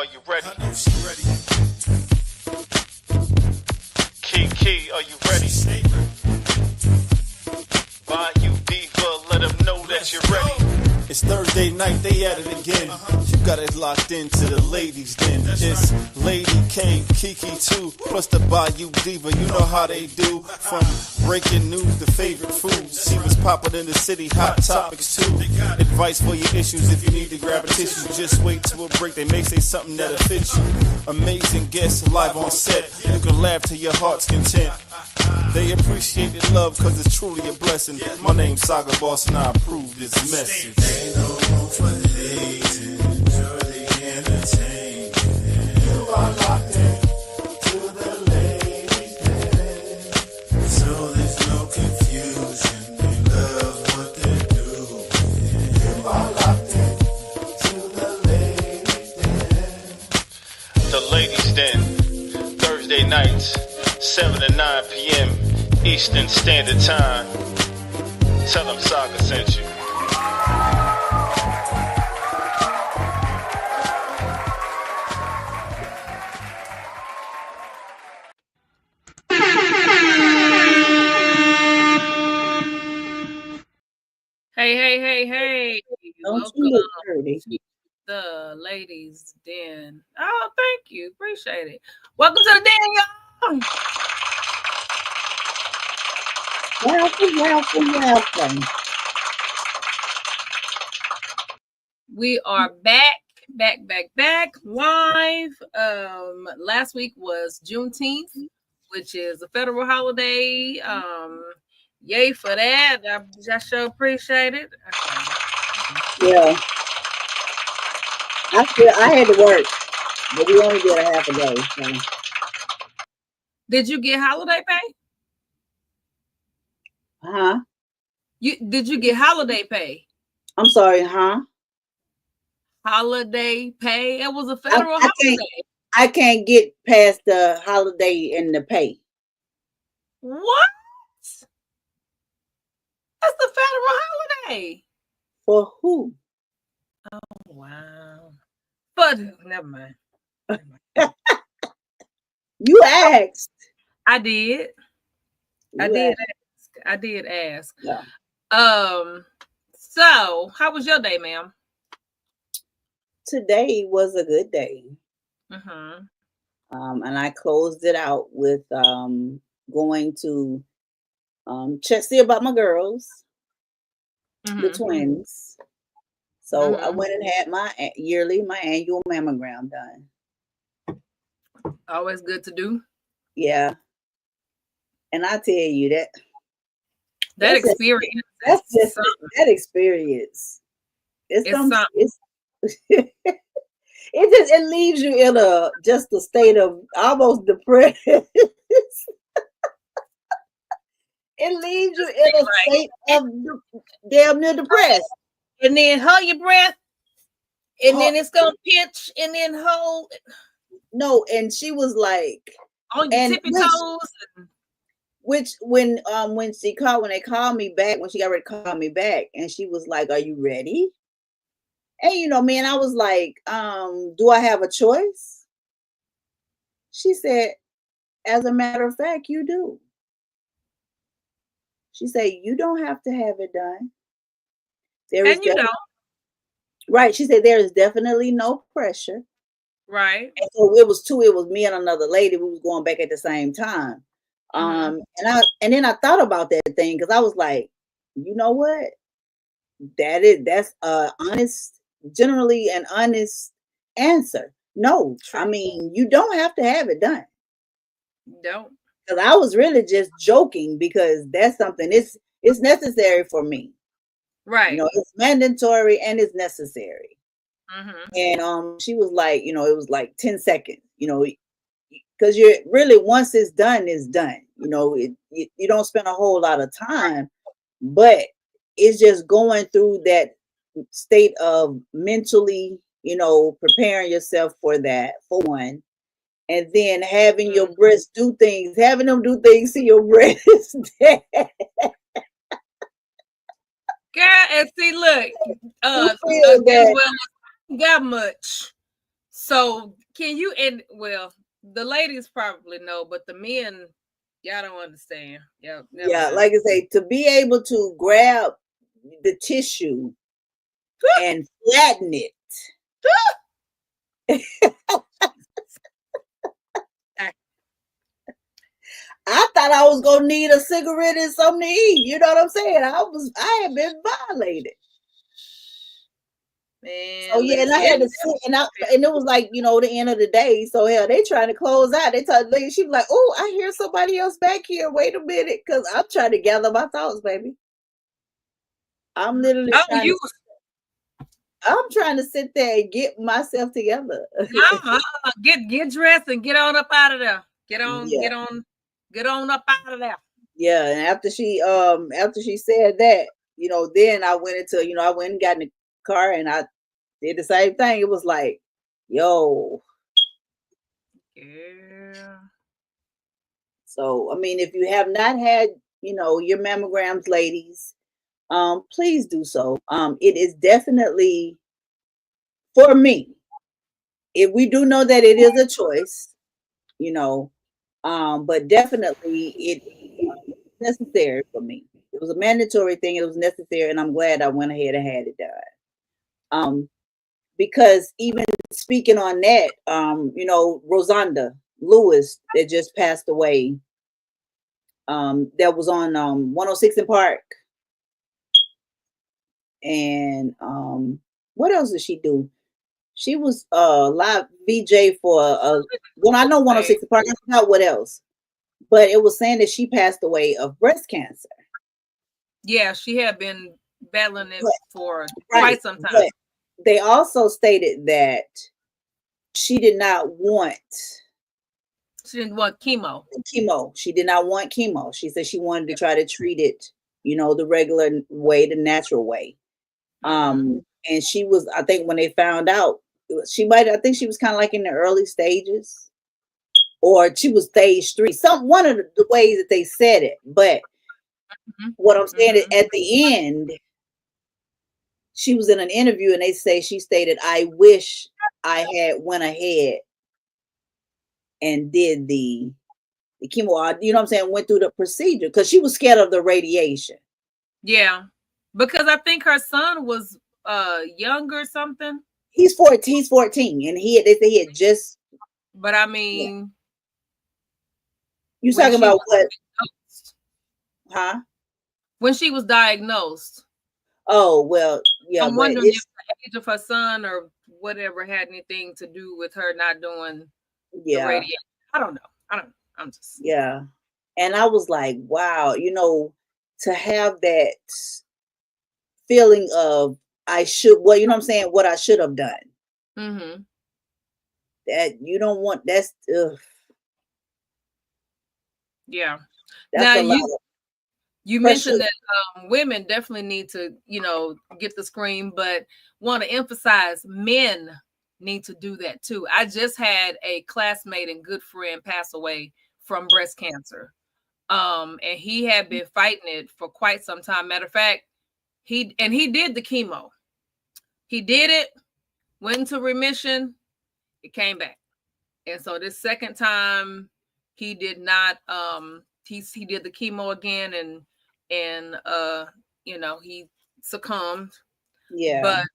are you ready? I know she ready. Key, are you ready? Stay ready. Bayou Diva, let them know that you're ready. It's Thursday night, they at it again. You got it locked into the ladies then. It's Lady K, Kiki too, plus the Bayou Diva. You know how they do. From breaking news to favorite foods. She was popping in the city, hot topics too. Advice for your issues if you need to grab a tissue. Just wait till a break, they may say something that'll fit you. Amazing guests live on set. You can laugh to your heart's content. They appreciate your love cause it's truly a blessing. My name's Saga Boss and I approve this message. Ain't no room for lazy, enjoy the entertainment. You are locked in to the ladies' den. So there's no confusion, they love what they do. You are locked in to the ladies' den. The Ladies Den, Thursday nights, 7 to 9 p.m. Eastern Standard Time. Tell them Saga sent you. Hey. Don't you look dirty. To the Ladies Den. Oh, thank you. Appreciate it. Welcome to the den, y'all. Welcome. We are back live. Last week was Juneteenth, which is a federal holiday. Yay for that. I sure appreciate it. Yeah. I had to work, but we only did a half a day. So. Did you get holiday pay? Huh? Did you get holiday pay? I'm sorry, huh? Holiday pay? It was a federal holiday. I can't get past the holiday and the pay. What? That's the federal holiday. For who? Oh, wow. But never mind. You asked. I did. I did ask. Yeah. So how was your day, ma'am? Today was a good day. Mm-hmm. And I closed it out with going to see about my girls, the twins. So I went and had my annual mammogram done. Always good to do. Yeah. And I tell you that experience. That's just that experience. It's something. It leaves you in just a state of almost depressed. It leaves you in a state of damn near depressed. And then hold your breath. And then it's gonna pitch and then hold. No, and she was like on your tippy toes. Which when they called me back, when she got ready to call me back, and she was like, "Are you ready?" And me and I was like, "Do I have a choice?" She said, "As a matter of fact, you do." She said, "You don't have to have it done." Don't. Right. She said, "There is definitely no pressure." Right. And so it was me and another lady who was going back at the same time. And then I thought about that thing because I was like, you know what? That's generally an honest answer. No, true. I mean, you don't have to have it done. Don't. Because I was really just joking because that's something it's necessary for me. Right. It's mandatory and it's necessary. And she was like, it was like 10 seconds, because you're really, once it's done, it's done. You don't spend a whole lot of time, but it's just going through that state of mentally, preparing yourself for that, for one. And then having your breasts having them do things to your breasts. Girl, and see, look, got much. So can you, and well, the ladies probably know, but the men, y'all don't understand. Yeah, yeah, like I say, to be able to grab the tissue and flatten it. I thought I was gonna need a cigarette and something to eat. You know what I'm saying? I had been violated. Man, oh yeah, and I had to sit, and it was like, you know, the end of the day. So hell, they trying to close out. They told lady, she was like, "Oh, I hear somebody else back here. Wait a minute, because I'm trying to gather my thoughts, baby. I'm literally I'm trying to sit there and get myself together. Get dressed and get on up out of there. Get on up out of there. Yeah, and after she said that, you know, then I went into, you know, I went and got in the car and I did the same thing. It was like, yo. Yeah. So I mean, if you have not had, you know, your mammograms, ladies, please do so. It is definitely, for me, if we do know that it is a choice, you know, but definitely it's necessary for me. It was a mandatory thing. It was necessary, and I'm glad I went ahead and had it done. Because even speaking on that, you know, Rosanda Lewis that just passed away, that was on 106 in Park. And what else did she do? She was live VJ for well, I know 106 in Park, I forgot what else. But it was saying that she passed away of breast cancer. Yeah, she had been battling it for quite some time. But they also stated that she did not want. She didn't want chemo. She did not want chemo. She said she wanted to try to treat it, you know, the regular way, the natural way. And she was, I think when they found out, I think she was kind of like in the early stages, or she was stage 3, one of the ways that they said it. But what I'm saying is at the end, she was in an interview and they say she stated, "I wish I had went ahead and did the chemo, you know what I'm saying, went through the procedure," because she was scared of the radiation. Yeah, because I think her son was younger or something. He's 14, and they say he had just. But I mean, you talking about what? Huh? When she was diagnosed. Oh well, yeah. I'm wondering if the age of her son or whatever had anything to do with her not doing the radiation. I don't know. I'm just. Yeah, and I was like, wow, you know, to have that feeling of I should, well, you know what I'm saying, what I should have done. That you don't want. That's yeah. That's now you mentioned that women definitely need to, you know, get the screen, but want to emphasize men need to do that too. I just had a classmate and good friend pass away from breast cancer. And he had been fighting it for quite some time. Matter of fact, he did the chemo. He did it, went into remission, it came back. And so this second time he did not, he did the chemo again and you know, he succumbed. Yeah. But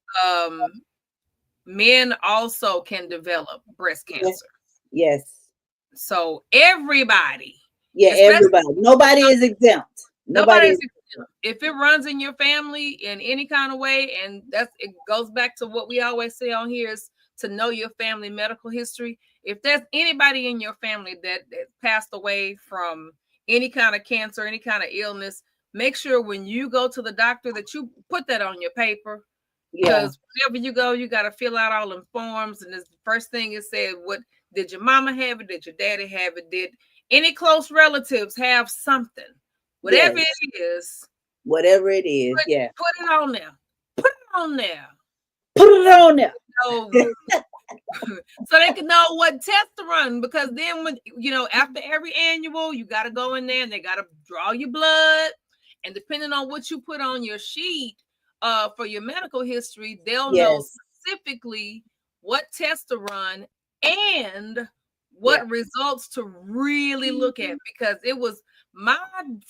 men also can develop breast cancer. Yes. So everybody. Yeah, everybody. Nobody is exempt. Nobody is exempt. If it runs in your family in any kind of way, and it goes back to what we always say on here is to know your family medical history. If there's anybody in your family that passed away from any kind of cancer, any kind of illness, make sure when you go to the doctor that you put that on your paper. Because whenever you go, you got to fill out all them forms. And the first thing it said, what did your mama have it? Did your daddy have it? Did any close relatives have something? Whatever it is. Whatever it is, put it on there. Put it on there. Put it on there. So they can know what test to run, because then when, you know, after every annual, you got to go in there and they got to draw your blood, and depending on what you put on your sheet for your medical history, they'll know specifically what tests to run, and what results to really look at, because it was my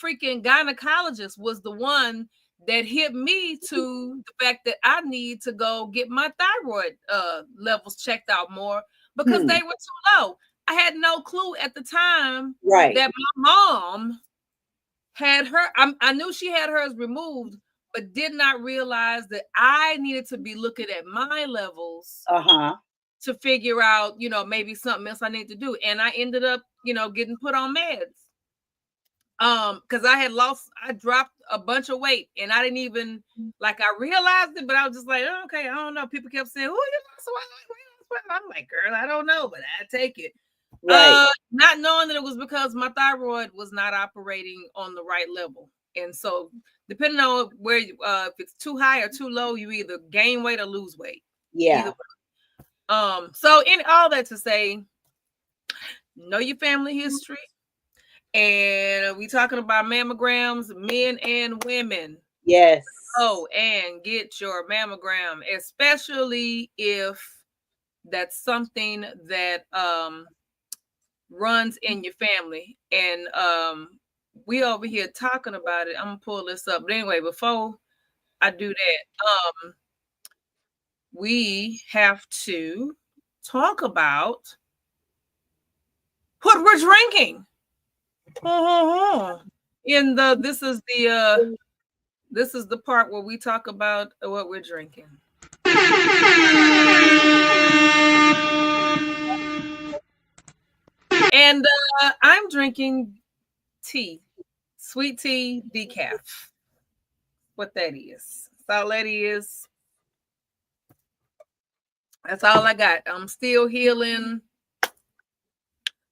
freaking gynecologist was the one that hit me to the fact that I need to go get my thyroid levels checked out more because they were too low. I had no clue at the time that my mom had her. I knew she had hers removed, but did not realize that I needed to be looking at my levels to figure out, you know, maybe something else I need to do. And I ended up, you know, getting put on meds. Because I dropped a bunch of weight, and I didn't even I realized it, but I was just like, oh, okay, I don't know. People kept saying, "Oh, you lost weight." I'm like, girl, I don't know, but I take it. Right. Not knowing that it was because my thyroid was not operating on the right level, and so depending on where if it's too high or too low, you either gain weight or lose weight. Yeah. So in all that to say, know your family history. And we talking about mammograms, men and women. Yes. Oh, and get your mammogram, especially if that's something that runs in your family. And we over here talking about it. I'm gonna pull this up. But anyway, before I do that, we have to talk about what we're drinking. This is the part where we talk about what we're drinking. And I'm drinking tea, sweet tea decaf. What that is. That's all that is. That's all I got. I'm still healing.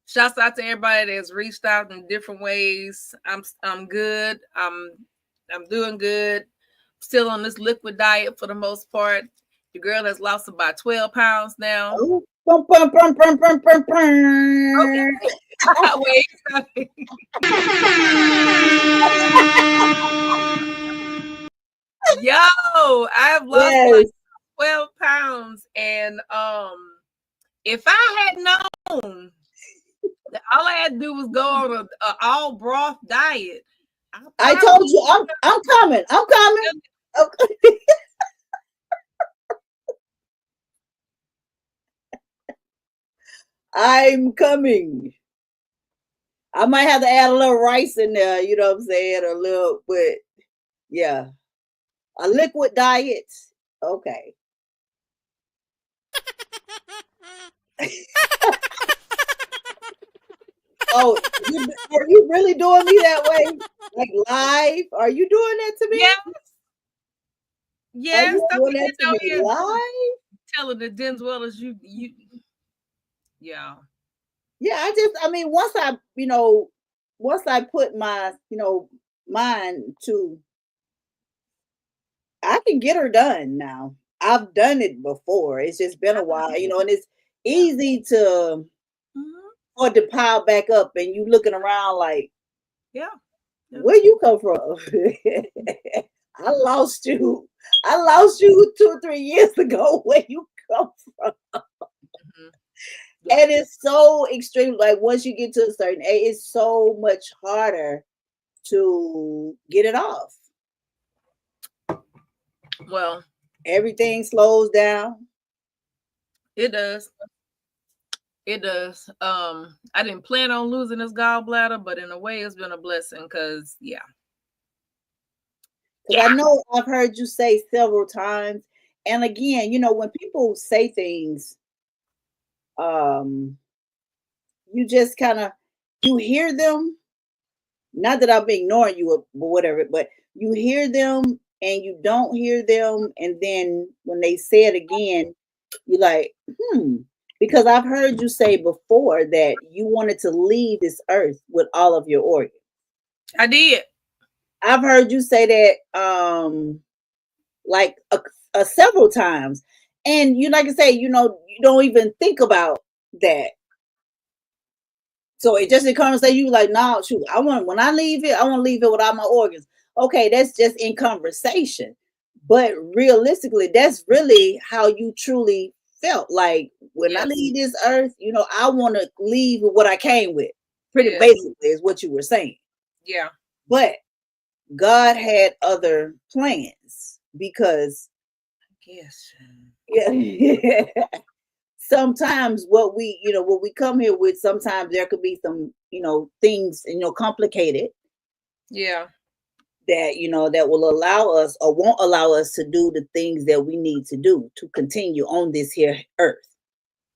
Shouts out to everybody that's reached out in different ways. I'm good. I'm doing good. Still on this liquid diet for the most part. The girl has lost about 12 pounds now. Oh, okay. Wait. Yo, I've lost 12 pounds, and if I had known that all I had to do was go on a all broth diet, I told you I'm coming. I'm coming. Okay. I'm coming. I might have to add a little rice in there, you know what I'm saying? A little, but yeah. A liquid diet. Okay. Oh, are you really doing me that way? Like live? Are you doing that to me? Yes. Yes. Are you doing that to me live? Telling the Denzel as you. Yeah. Yeah, I mean, once I put my, mind to, I can get her done now. I've done it before. It's just been a while, and it's easy to or to pile back up, and you looking around like, where you come from? I lost you 2 or 3 years ago. Where you come from? And it's so extreme. Like once you get to a certain age, it's so much harder to get it off. Well, everything slows down. It does. It does. I didn't plan on losing this gallbladder, but in a way, it's been a blessing because, I know I've heard you say several times, and again, when people say things, you just kind of you hear them. Not that I'm ignoring you or whatever, but you hear them and you don't hear them, and then when they say it again, you're like, because I've heard you say before that you wanted to leave this earth with all of your organs. I did. I've heard you say that several times. And you like I say, you don't even think about that. So it just comes to you like, no, shoot, when I leave it, I want to leave it without my organs. Okay, that's just in conversation. But realistically, that's really how you truly felt like when I Yes. leave this earth, you know, I want to leave with what I came with. Pretty Yes. basically is what you were saying. Yeah. But God had other plans because Yes. yeah, sometimes what we come here with, sometimes there could be some, things, complicated Yeah. that, that will allow us or won't allow us to do the things that we need to do to continue on this here earth.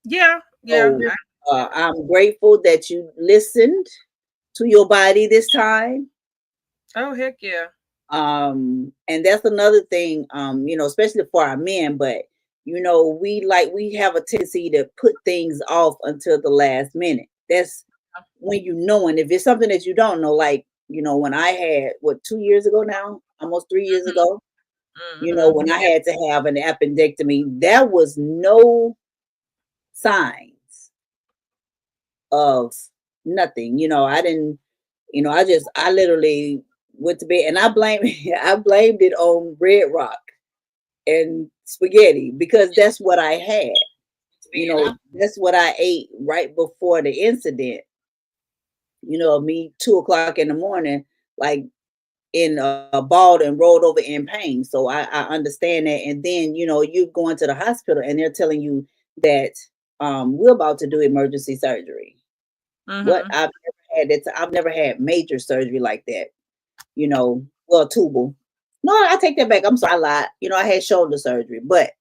Yeah. So I'm grateful that you listened to your body this time. Oh, heck yeah. And that's another thing, especially for our men, but we have a tendency to put things off until the last minute. That's when and if it's something that you don't know, like, when I had 2 years ago now, almost 3 years ago, when I had to have an appendectomy, there was no signs of nothing. I literally went to bed, and I blamed it on Red Rock and spaghetti because that's what I had. That's what I ate right before the incident. Me 2 o'clock in the morning, like in a balled and rolled over in pain. So I understand that. And then you going to the hospital and they're telling you that we're about to do emergency surgery. What I've never had major surgery like that. Well, tubal. No, I take that back. I'm sorry, I lied. I had shoulder surgery, but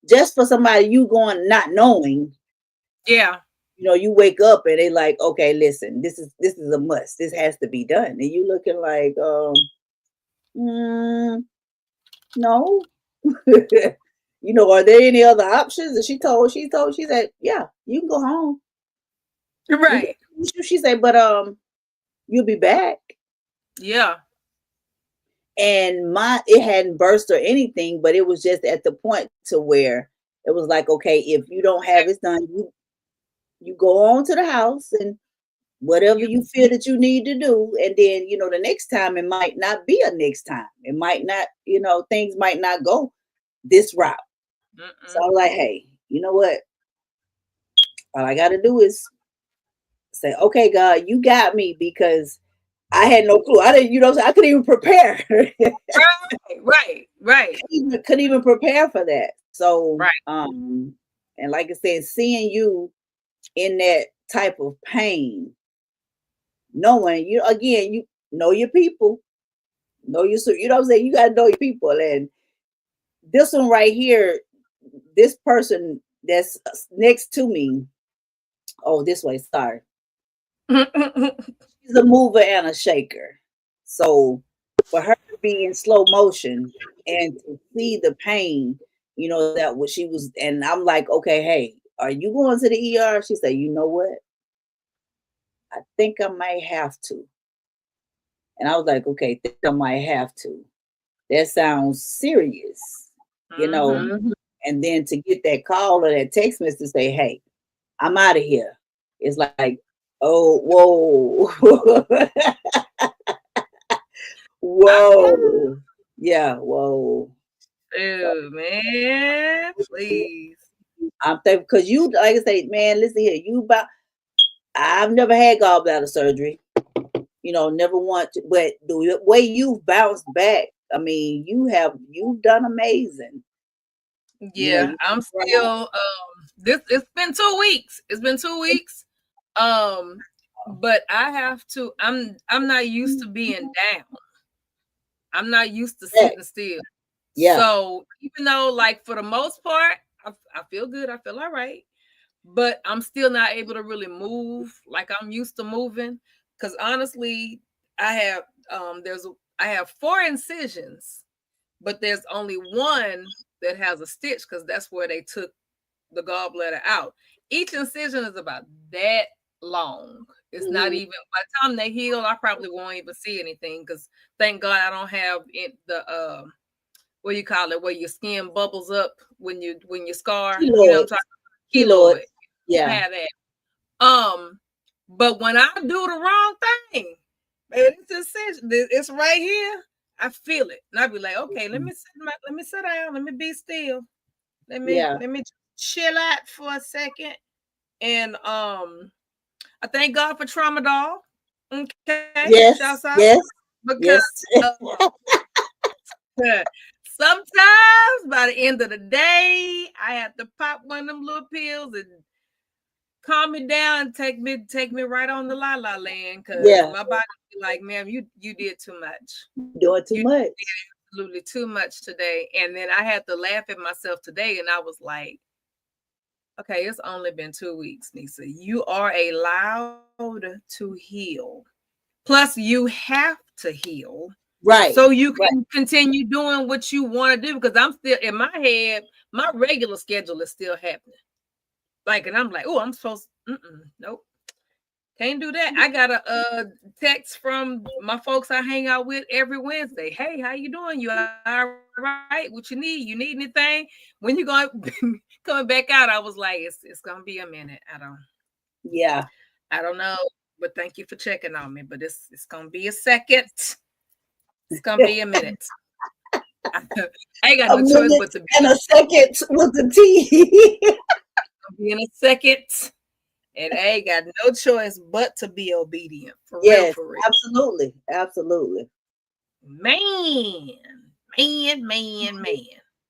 just for somebody you going not knowing, Yeah. You wake up and they like, okay, listen, this is a must. This has to be done, and you looking like, no. Are there any other options? And she said, yeah, you can go home. Right. She said, but you'll be back. Yeah. And it hadn't burst or anything, but it was just at the point to where it was like, okay, if you don't have it done, you go on to the house and whatever you feel that you need to do. And then, the next time it might not be a next time. It might not, things might not go this route. So I'm like, hey, you know what? All I got to do is say, okay, God, you got me, because I had no clue. I didn't, I couldn't even prepare. Right. Couldn't even prepare for that. So, right. And like I said, seeing you in that type of pain, knowing you know your people, you know what I'm saying? You got to know your people. And this one right here, this person that's next to me, this way, sorry. She's a mover and a shaker. So for her to be in slow motion and to see the pain, that what she was, and I'm like, okay, hey, are you going to the ER? She said, you know what? I think I might have to. And I was like, okay, I think I might have to. That sounds serious, And then to get that call or that text message to say, hey, I'm out of here. It's like, oh, whoa. Whoa. Yeah, whoa. Oh, man, please. I'm thankful because you, like I say, man, listen here, I've never had gallbladder surgery, never want to, but the way you've bounced back, I mean, you've done amazing. Yeah, I'm still, it's been 2 weeks. It's been 2 weeks. But I have to, I'm not used to being down. I'm not used to sitting still. Yeah. So even though, like, for the most part, I feel good. I feel all right. But I'm still not able to really move like I'm used to moving. Because honestly, I have 4 incisions, but there's only one that has a stitch because that's where they took the gallbladder out. Each incision is about that long. It's not even, by the time they heal, I probably won't even see anything because thank God I don't have the what do you call it, where your skin bubbles up when you scar. Keloid. You know what I'm talking about? Keloid. Yeah. Have that. But when I do the wrong thing, baby, it's right here. I feel it, and I be like, okay, let me sit down, let me be still, let me chill out for a second. And I thank God for Tramadol. Okay. Yes. Shouts out. Yes. Because Yes. sometimes by the end of the day, I have to pop one of them little pills and calm me down and take me right on the la la land. Because my body be like, ma'am, you did too much. Doing too much. Did absolutely too much today. And then I had to laugh at myself today, and I was like, okay, it's only been 2 weeks, Nisa. You are allowed to heal. Plus, you have to heal. Right. So you can continue doing what you want to do, because I'm still in my head, my regular schedule is still happening. Like, and I'm like, oh, I'm supposed nope. Can't do that. I got a text from my folks I hang out with every Wednesday. Hey, how you doing? You all right? What you need? You need anything? When you going coming back out? I was like, it's gonna be a minute. I don't know, but thank you for checking on me. But it's gonna be a second. It's gonna be a minute. I ain't got no choice but to be in a second with the tea. Be in a second. And I ain't got no choice but to be obedient. For real. Absolutely. Absolutely. Man.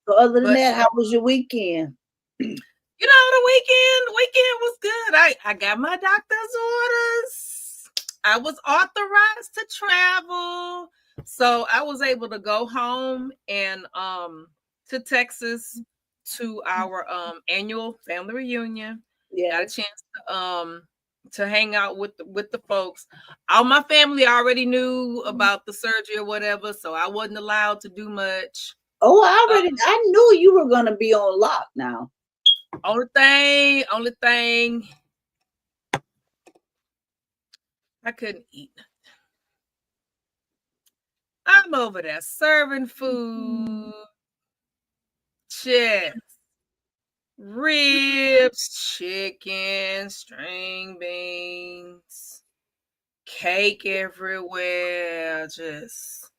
So other than that, how was your weekend? You know, the weekend was good. I got my doctor's orders. I was authorized to travel. So I was able to go home and to Texas to our annual family reunion. Yeah, got a chance to hang out with the folks. All my family already knew about the surgery or whatever, so I wasn't allowed to do much. Oh, I knew you were gonna be on lock now. Only thing I couldn't eat. I'm over there serving food, chips, ribs, chicken, string beans, cake everywhere. Just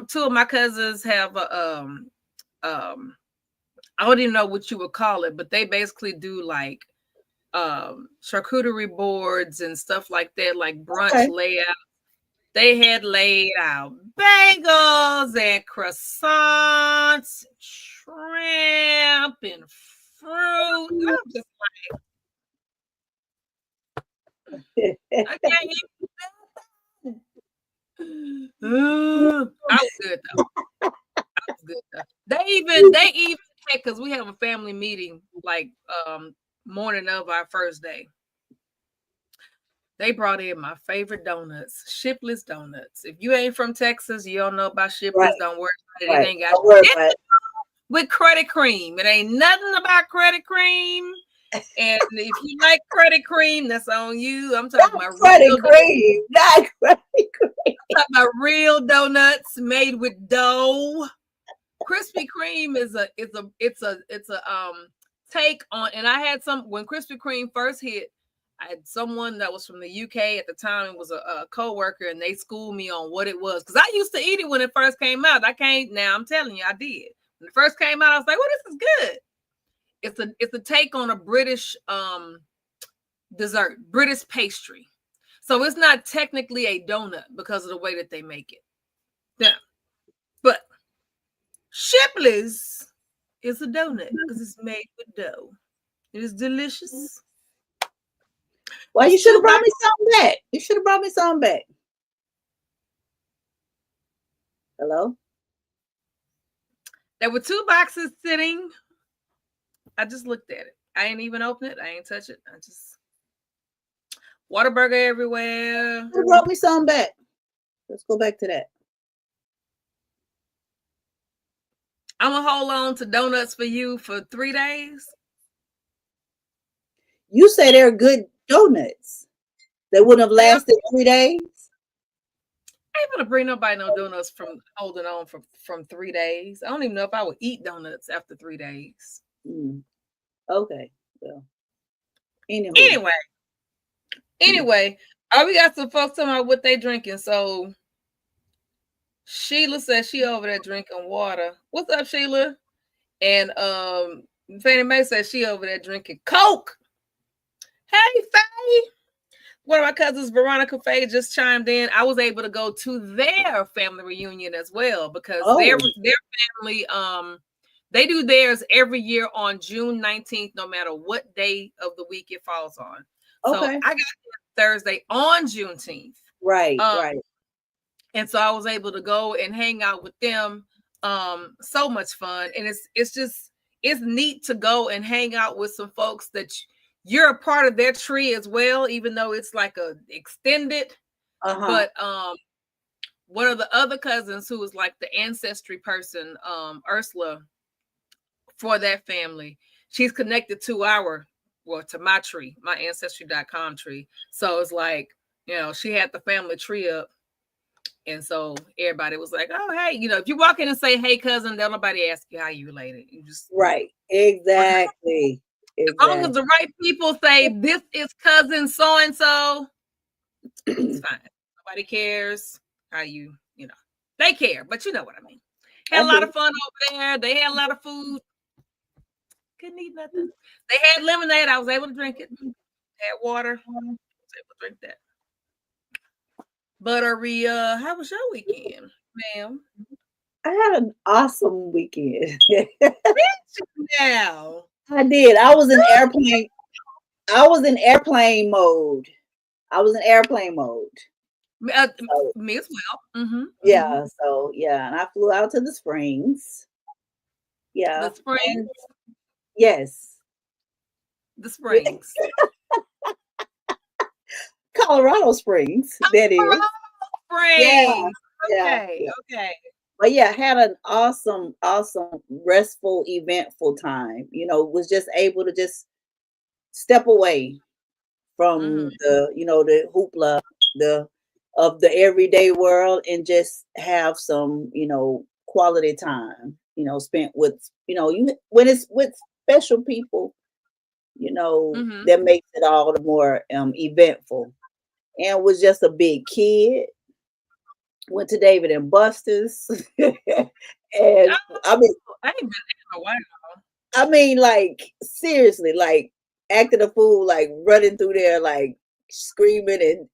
two of my cousins have a I don't even know what you would call it, but they basically do like charcuterie boards and stuff like that, like brunch layout. They had laid out bagels and croissants, shrimp and fruit. And I'm just like, I can't eat that. I was good though. They even had, because we have a family meeting like morning of our first day. They brought in my favorite donuts, Shipley's Donuts. If you ain't from Texas, you don't know about Shipley's. Don't worry about it. It ain't got with credit cream. It ain't nothing about credit cream. And if you like credit cream, that's on you. I'm talking about credit cream. Not credit cream. I'm talking about real donuts made with dough. Krispy Kreme is a take on, and I had some when Krispy Kreme first hit. I had someone that was from the UK at the time. It was a co-worker, and they schooled me on what it was, because I used to eat it when it first came out. I can't now. I'm telling you, I did. When it first came out, I was like, "Well, this is good." It's a take on a British dessert, British pastry. So it's not technically a donut because of the way that they make it. Yeah, but Shipley's is a donut because it's made with dough. It is delicious. Well, you should have brought me something back. You should have brought me something back. Hello? There were 2 boxes sitting. I just looked at it. I ain't even open it. I ain't touch it. I just Whataburger everywhere. You should have brought me something back. Let's go back to that. I'm gonna hold on to donuts for you for 3 days. You say they're good donuts. They wouldn't have lasted 3 days. I ain't gonna bring nobody no donuts from holding on from 3 days. I don't even know if I would eat donuts after 3 days. Okay. Well. Anyway, we got some folks talking about what they drinking. So Sheila says she over there drinking water. What's up, Sheila? And Fannie Mae says she over there drinking Coke. Hey, Faye. One of my cousins, Veronica Faye, just chimed in. I was able to go to their family reunion as well because their family, they do theirs every year on June 19th, no matter what day of the week it falls on. So I got there Thursday on Juneteenth. Right, right. And so I was able to go and hang out with them. So much fun. And it's neat to go and hang out with some folks that you're a part of their tree as well, even though it's like a extended. But one of the other cousins who was like the ancestry person, Ursula, for that family, she's connected to to my tree, my ancestry.com tree. So it's like, she had the family tree up. And so everybody was like, oh, hey, if you walk in and say, hey, cousin, don't nobody ask you how you related. You just right. Exactly. As long as the right people say this is cousin so-and-so, it's fine. Nobody cares how they care, but you know what I mean. Had a lot of fun over there. They had a lot of food. Couldn't eat nothing. They had lemonade. I was able to drink it. Had water. I was able to drink that. But how was your weekend, ma'am? I had an awesome weekend. Now. I did. I was in airplane mode. Me as well. Mm-hmm. Yeah. So yeah, and I flew out to the Springs. Yeah. The Springs. Yes. The Springs. Colorado Springs. That is. Springs. Yeah. Okay. But yeah, had an awesome, restful, eventful time. Was just able to just step away from the hoopla, of the everyday world and just have some, quality time, spent with, when it's with special people, that makes it all the more eventful. And was just a big kid. Went to David and Buster's. And I mean, I ain't been there in a while. I mean, like, seriously, like acting a fool, like running through there, like screaming and,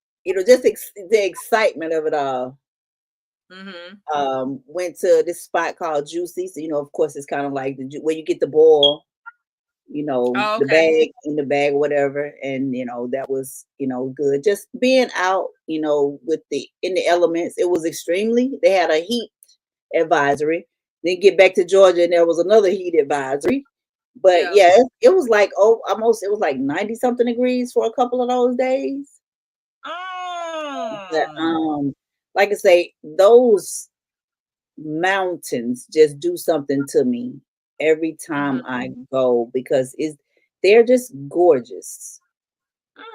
just the excitement of it all. Went to this spot called Juicy. So, of course, it's kind of like where you get the ball, the bag in the bag, whatever. And, that was, good. Just being out, in the elements. It was they had a heat advisory. Then get back to Georgia and there was another heat advisory. But yeah, it was like, it was like 90 something degrees for a couple of those days. But, like I say, those mountains just do something to me every time I go because they're just gorgeous.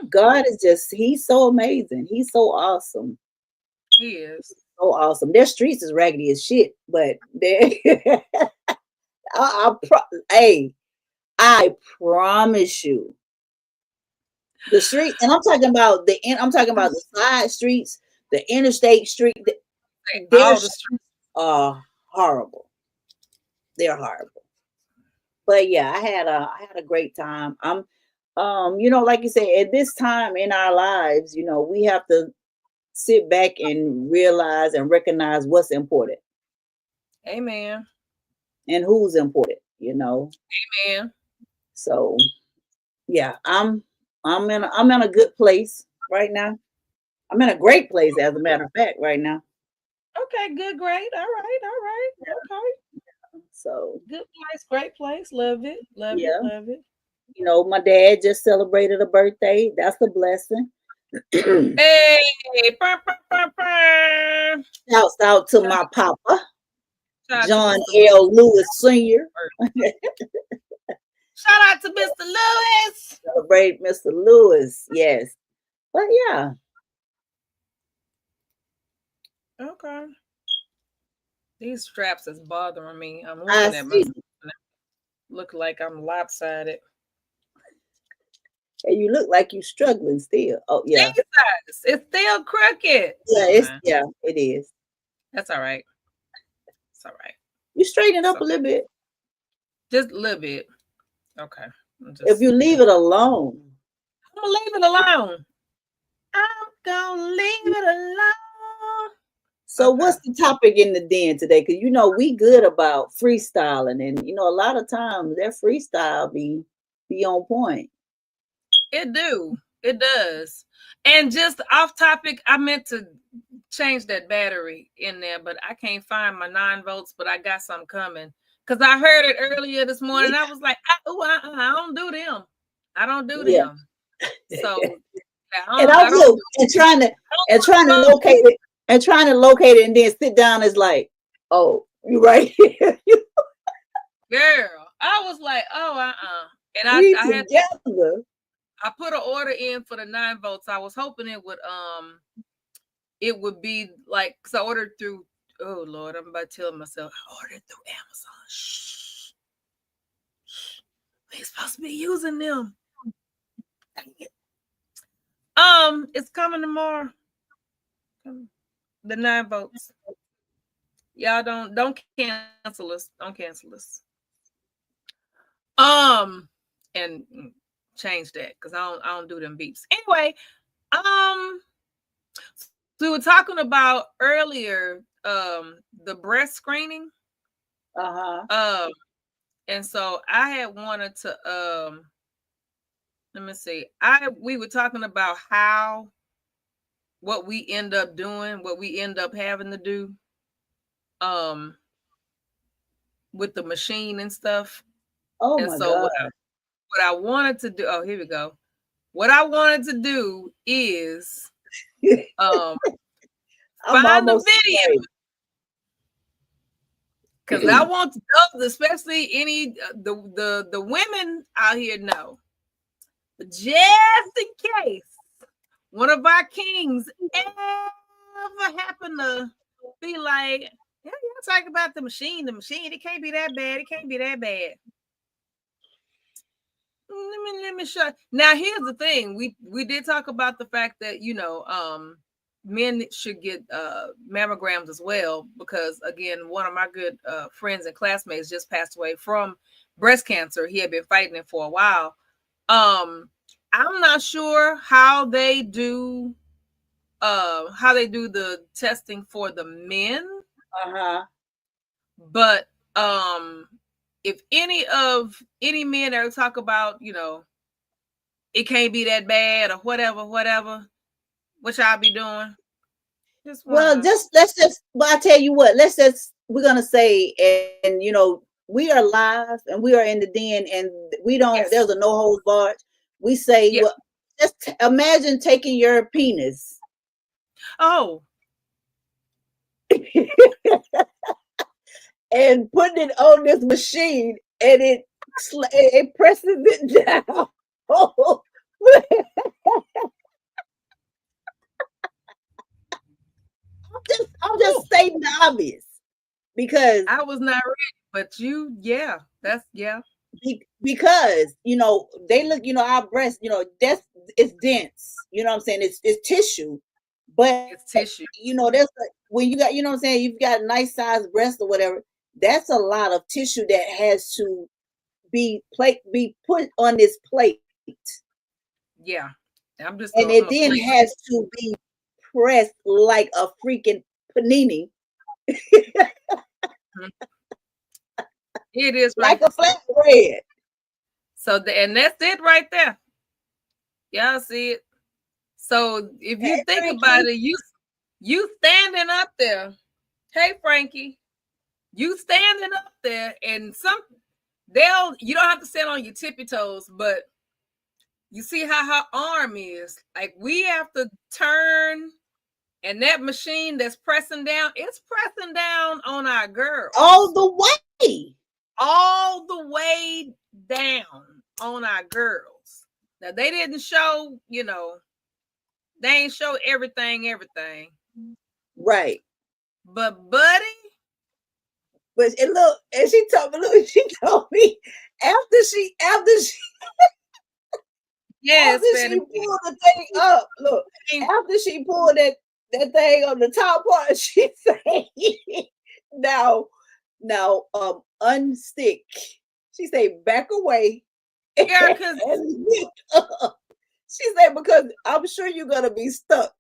God is he's so amazing. He's so awesome. He is so awesome. Their streets is raggedy as shit, but they I promise you the street, and I'm talking about the side streets, the interstate street, their streets are horrible. They're horrible. But yeah, I had a great time. I'm like you said, at this time in our lives, we have to sit back and realize and recognize what's important. Amen. And who's important, Amen. So yeah, I'm in a good place right now. I'm in a great place, as a matter of fact, right now. Okay, good, great. All right. Okay. So good place, great place. Love it. Love it. My dad just celebrated a birthday. That's a blessing. Hey, Shouts out to my papa, John L. Lewis Sr. Shout out to Mr. Lewis. Celebrate Mr. Lewis, yes. But yeah. Okay. These straps is bothering me. I'm looking at myself. Look like I'm lopsided. And you look like you're struggling still. Oh yeah. It's still crooked. Yeah, it is. That's all right. It's all right. You straighten it up a little bit. Just a little bit. Okay. If you leave it alone. I'm gonna leave it alone. I'm gonna leave it alone. So what's the topic in the den today? Because you know we good about freestyling, and you know a lot of times that freestyle be on point. It does. And just off topic, I meant to change that battery in there, but I can't find my 9 volts, but I got some coming. Because I heard it earlier this morning. I was like, I don't do them. I don't do them. So and trying to locate it and then sit down is like, oh, you right here. Girl, I was like, oh, and I put an order in for the 9 volts. I was hoping it would be like, because I ordered through, oh Lord, I'm about to tell myself, I ordered through Amazon. Shh. We ain't supposed to be using them. It's coming tomorrow. The 9 volts. Y'all don't cancel us. Don't cancel us. And change that because I don't do them beeps. Anyway, we were talking about earlier the breast screening. And so I had wanted to let me see. We were talking about what we end up doing, what we end up having to do with the machine and stuff. Oh and my so God. What I wanted to do, here we go. What I wanted to do is find the video. Because I want to know, especially any the women out here know. Just in case one of our kings ever happen to be like, yeah, you're talking about the machine, it can't be that bad. It can't be that bad. Let me show. Now here's the thing. We did talk about the fact that, you know, men should get mammograms as well, because again, one of my good friends and classmates just passed away from breast cancer. He had been fighting it for a while. I'm not sure how they do the testing for the men. But if any men ever talk about, you know, it can't be that bad or whatever, what y'all be doing? Well, I tell you what, we're gonna say, and you know, we are live and we are in the den, and we don't. There's a no holds barred. We say, well, just imagine taking your penis. Oh. And putting it on this machine, and it presses it down. Oh. I'm just stating the obvious, because I was not ready, but because you know they look, you know, our breast, you know, it's dense. You know what I'm saying? It's tissue, but it's tissue. You know, when you got, you know what I'm saying, you've got a nice sized breast or whatever. That's a lot of tissue that has to be put on this plate. Yeah, and it then has to be pressed like a freaking panini. It is like a flatbread. So and that's it right there. Y'all see it. So if you think Frankie about it, you standing up there. Hey Frankie, you standing up there, and you don't have to stand on your tippy toes, but you see how her arm is. Like, we have to turn, and that machine that's pressing down, it's pressing down on our girl. All the way down on our girls. Now they didn't show, you know, they ain't show everything. Right. But buddy. But and she told me after she yes, after she pulled the thing up, look, after she pulled that thing on the top part, she said, now unstick. She said, back away Yeah, because she said, because I'm sure you're gonna be stuck.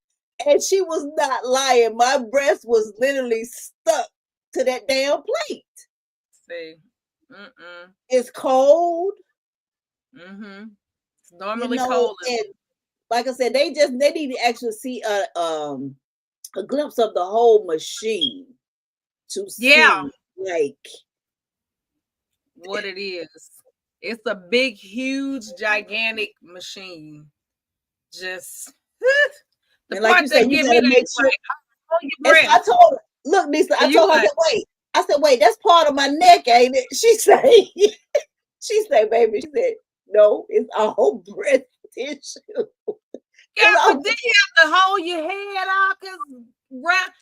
And she was not lying. My breast was literally stuck to that damn plate. see, It's cold. It's normally cold. And like I said, they need to actually see a glimpse of the whole machine to see like what it is. It's a big, huge, gigantic machine. Just the and like you said, you gotta make sure. Like, I told her, look, Lisa, I told her, I said, wait, that's part of my neck, ain't it? She said, baby, she said, no, it's all breast tissue. Yeah, but then you have to hold your head out,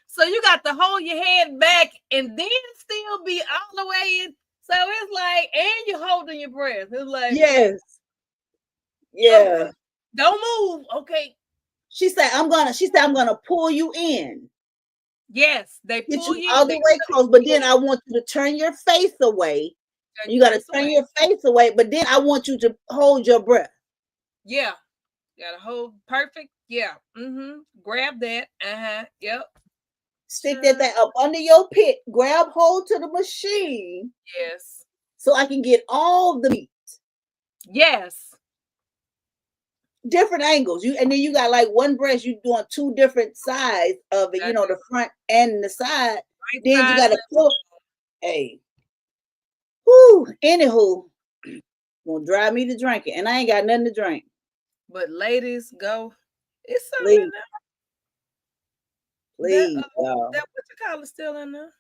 so you got to hold your head back and then still be all the way in. So it's like, and you're holding your breath. It's like, yes, yeah. Don't move, okay. She said, I'm gonna pull you in. Yes, they pull you all the way close, but then I want you to turn your face away. You got to turn your face away, but then I want you to hold your breath. Yeah, you gotta hold perfect. Yeah, grab that. Yep. Stick that up under your pit. Grab hold to the machine. Yes. So I can get all the meat. Yes. Different angles. And then you got like one breast. You doing two different sides of it. You know, the front and the side. Right, then you got to pull. Hey. Whoo. Anywho, gonna drive me to drink it, and I ain't got nothing to drink. But ladies, go. It's something in there. Please, that what you call it still in there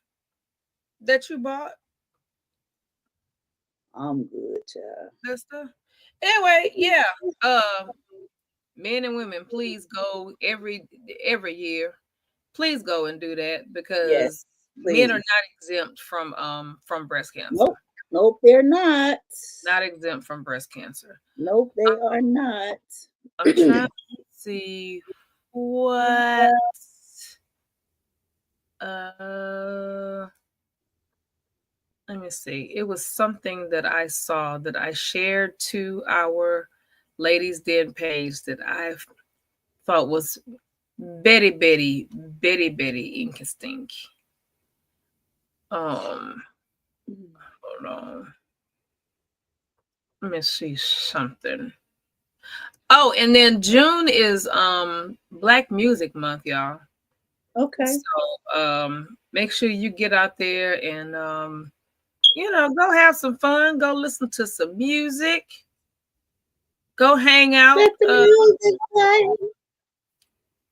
that you bought? I'm good, child. That stuff. Anyway, yeah. Men and women, please go every year. Please go and do that because men are not exempt from breast cancer. Nope, they're not. Not exempt from breast cancer. Nope, they are not. I'm trying to see what. Let me see. It was something that I saw that I shared to our Ladies Den page that I thought was very interesting. Hold on. Let me see something. Oh, and then June is Black Music Month, y'all. Okay. So make sure you get out there and go have some fun, go listen to some music, go hang out. Let the music play.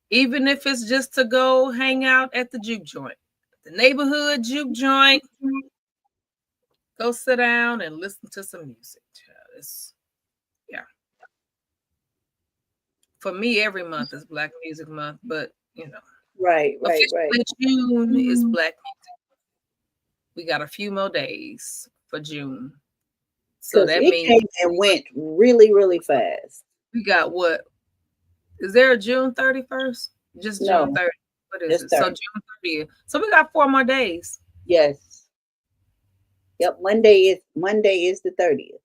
Even if it's just to go hang out at the juke joint, the neighborhood juke joint. Go sit down and listen to some music. Yeah. For me, every month is Black Music Month, but right. June is Black Music. We got a few more days for June, so that means came and went really, really fast. We got what? Is there a June 31st? Just June 30th. What is it? 30. So June 30th. So we got 4 more days. Yes. Yep. Monday is the 30th.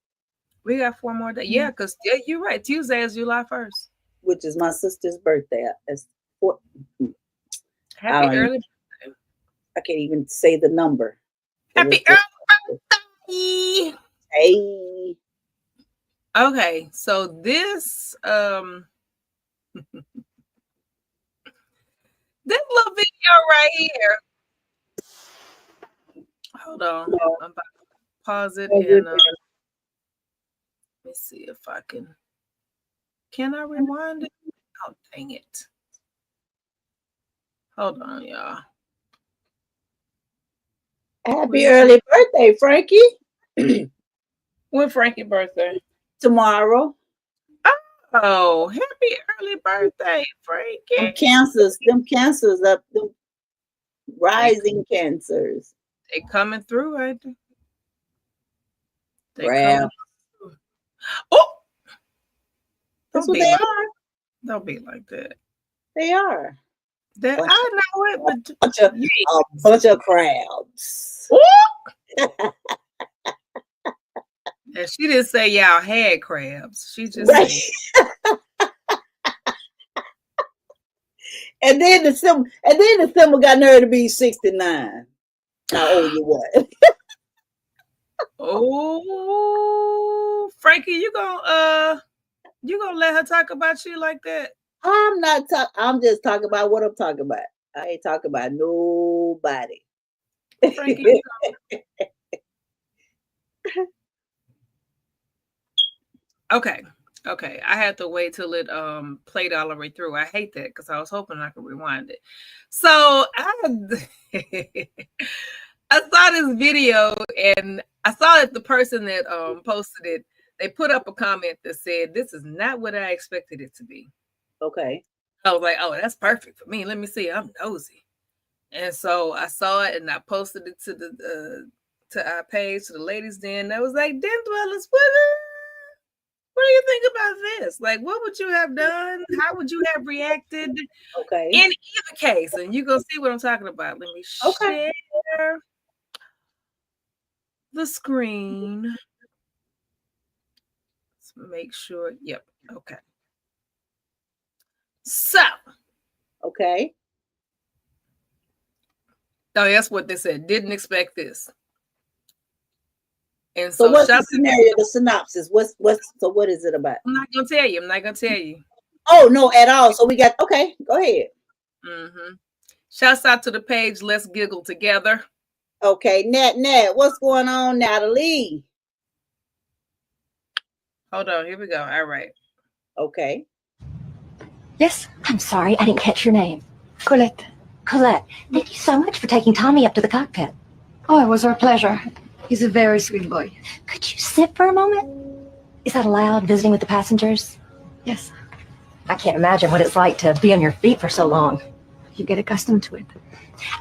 We got 4 more days. Yeah, because you're right. Tuesday is July 1st. Which is my sister's birthday. Happy early birthday. I can't even say the number. Happy early birthday. Hey. Okay, so this this little video right here. Hold on. I'm about to pause it and let me see if I can I rewind it? Oh, dang it. Hold on, y'all. Happy early birthday, Frankie. When Frankie's birthday? Tomorrow. Oh, happy early birthday, Frankie. Them cancers up, them rising cancers. They coming through, right? Wow. Oh, that's what they are. Don't be like that. They are. I know it, but a bunch of crabs. And she didn't say y'all had crabs. She just Right. said, And then the symbol got nerve to be 69. How old you was? "Oh, Frankie, you gonna let her talk about you like that?" I'm not talking. I'm just talking about what I'm talking about. I ain't talking about nobody. Frankie, you Okay. Okay. I had to wait till it played all the way through. I hate that because I was hoping I could rewind it. So I saw this video and I saw that the person that posted it, they put up a comment that said, "This is not what I expected it to be." Okay. I was like, "Oh, that's perfect for me. Let me see. I'm nosy." And so I saw it and I posted it to our page, to the ladies' den. I was like, "Den dwellers, what do you think about this? Like, what would you have done? How would you have reacted Okay. in either case?" And you're going to see what I'm talking about. Let me Okay. share the screen. Let's make sure. Yep. Okay. So. Okay. Oh, that's what they said. Didn't expect this. And So what's the scenario, the synopsis? What is it about? I'm not gonna tell you. I'm not gonna tell you. Oh, no, at all. So we got, okay, go ahead. Shouts out to the page Let's Giggle Together. Okay, Nat, what's going on, Natalie? Hold on, here we go. All right. Okay. Yes, I'm sorry, I didn't catch your name. Colette. Colette, thank you so much for taking Tommy up to the cockpit. Oh, it was our pleasure. He's a very sweet boy. Could you sit for a moment? Is that allowed, visiting with the passengers? Yes, I can't imagine what it's like to be on your feet for so long. you get accustomed to it.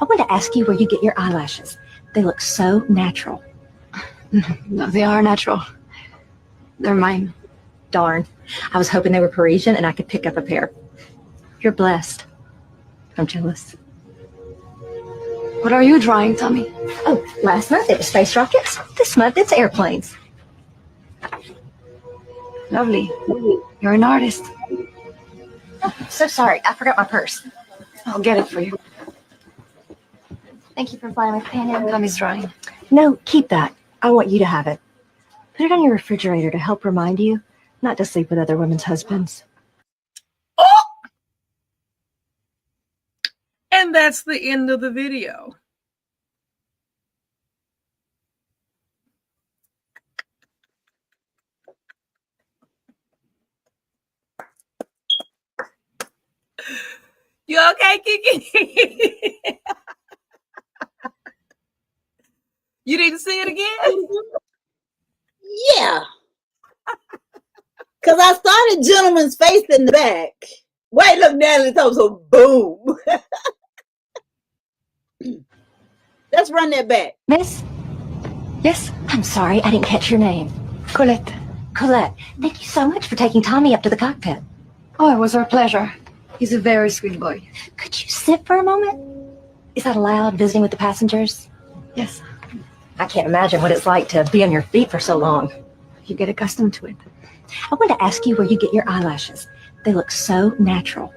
I wanted to ask you where you get your eyelashes. They look so natural. No, they are natural. They're mine. Darn. I was hoping they were Parisian and I could pick up a pair. You're blessed. I'm jealous. What are you drawing, Tommy? Oh, last month it was space rockets. This month it's airplanes. Lovely. You're an artist. Oh, so sorry, I forgot my purse. I'll get it for you. Thank you for flying my pen in. Tommy's drawing. No, keep that. I want you to have it. Put it on your refrigerator to help remind you not to sleep with other women's husbands. Oh! And that's the end of the video. You okay, Kiki? You need to see it again? Yeah. Because I saw the gentleman's face in the back. Wait, look, Natalie told so boom. Let's run that back. Miss? Yes, I'm sorry, I didn't catch your name. Colette. Colette, thank you so much for taking Tommy up to the cockpit. Oh, it was our pleasure. He's a very sweet boy. Could you sit for a moment? Is that allowed, visiting with the passengers? Yes, I can't imagine what it's like to be on your feet for so long. you get accustomed to it. I wanted to ask you where you get your eyelashes. They look so natural.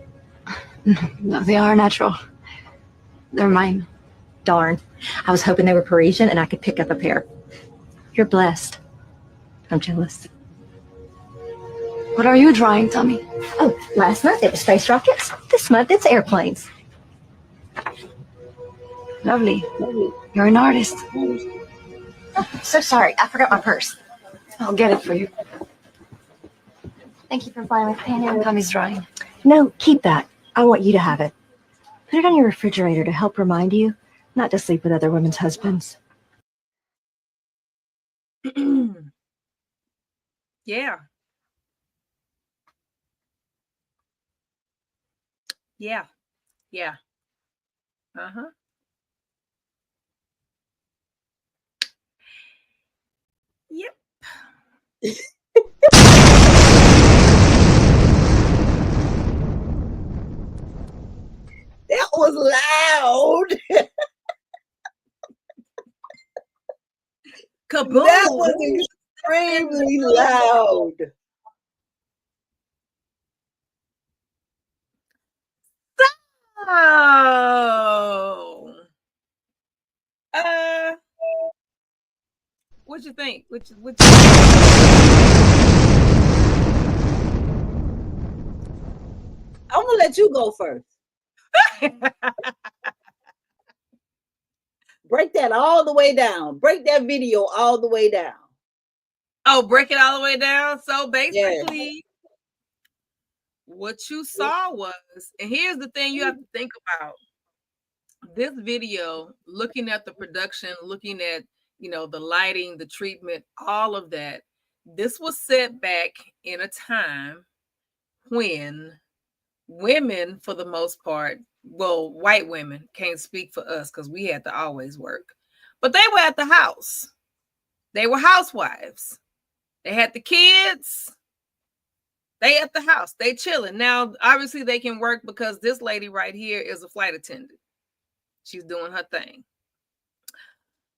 No, they are natural. They're mine. Darn. I was hoping they were Parisian and I could pick up a pair. You're blessed. I'm jealous. What are you drawing, Tommy? Oh, last month it was space rockets. This month it's airplanes. Lovely. You're an artist. Oh, so sorry, I forgot my purse. I'll get it for you. Thank you for flying my pen in. Tommy's drawing. No, keep that. I want you to have it. Put it on your refrigerator to help remind you not to sleep with other women's husbands. Yeah. Yeah. Yeah. Uh-huh. Yep. That was loud. Kaboom. That was extremely loud. Oh, what you think? I'm gonna let you go first. Break that all the way down. Break that video all the way down. Oh, break it all the way down. So basically, what you saw was, and here's the thing you have to think about. This video, looking at the production, looking at, the lighting, the treatment, all of that, this was set back in a time when women, for the most part, well, white women, can't speak for us because we had to always work, but they were at the house. They were housewives. They had the kids. They at the house. They chilling. Now, obviously, they can work because this lady right here is a flight attendant. She's doing her thing.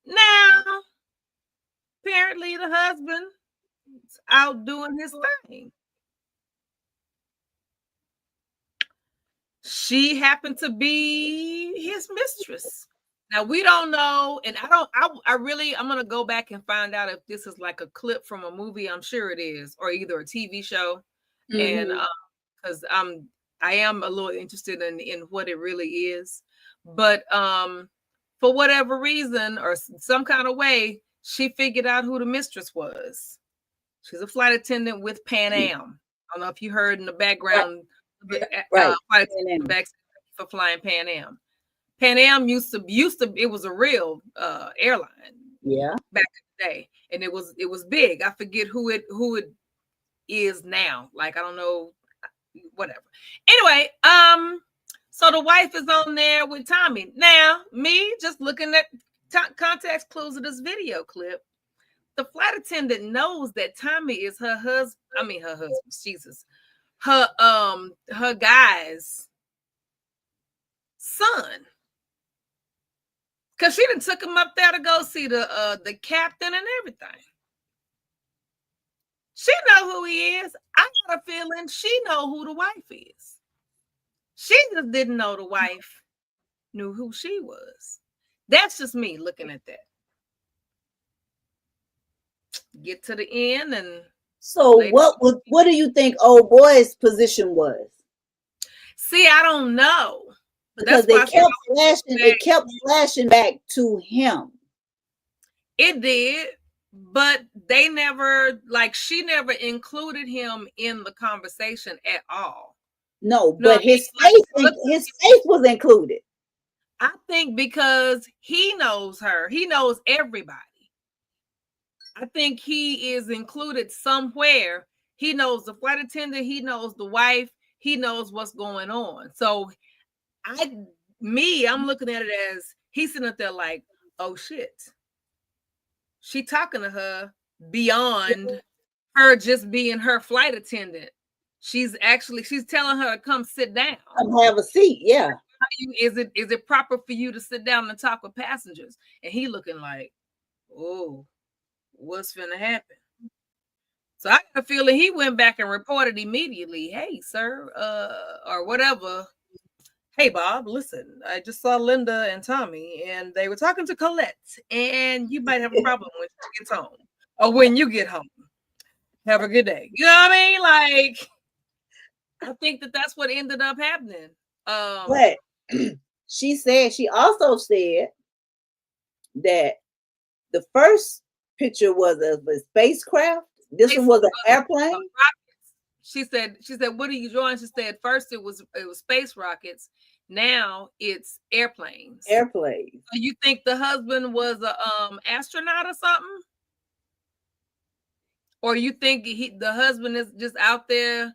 Now, apparently, the husband is out doing his thing. She happened to be his mistress. Now, we don't know, and I'm going to go back and find out if this is like a clip from a movie. I'm sure it is, or either a TV show. And because I am a little interested in what it really is. But for whatever reason or some kind of way, she figured out who the mistress was. She's a flight attendant with Pan Am. I don't know if you heard in the background, right? Flight attendant back for flying Pan Am. Pan Am used to it was a real airline. Yeah, back in the day, and it was big. I forget who it is now. Like, I don't know, whatever. Anyway, so the wife is on there with Tommy. Now, me just looking at context clues of this video clip, the flight attendant knows that Tommy is her husband. I mean, her husband, Jesus, her guy's son. Cause she done took him up there to go see the captain and everything. She know who he is. I got a feeling she know who the wife is. She just didn't know the wife knew who she was. That's just me looking at that. Get to the end, and so what do you think old boy's position was? See, I don't know. Because it kept flashing back to him. It did, but they never, like, she never included him in the conversation at all. No, but his face was included. I think because he knows her, he knows everybody. I think he is included somewhere. He knows the flight attendant, he knows the wife, he knows what's going on. So I'm looking at it as he's sitting up there like, oh shit. She talking to her beyond her just being her flight attendant. She's telling her to come sit down. Come have a seat, yeah. Is it proper for you to sit down and talk with passengers? And he looking like, oh, what's finna happen? So I got a feeling he went back and reported immediately, hey, sir, or whatever. Hey, Bob, listen, I just saw Linda and Tommy, and they were talking to Colette, and you might have a problem when she gets home, or when you get home. Have a good day. You know what I mean? Like, I think that's what ended up happening. But she also said that the first picture was of a spacecraft. This one was an airplane. She said, what are you drawing? She said, first it was space rockets. Now it's airplanes. Airplanes. So you think the husband was a astronaut or something? Or you think the husband is just out there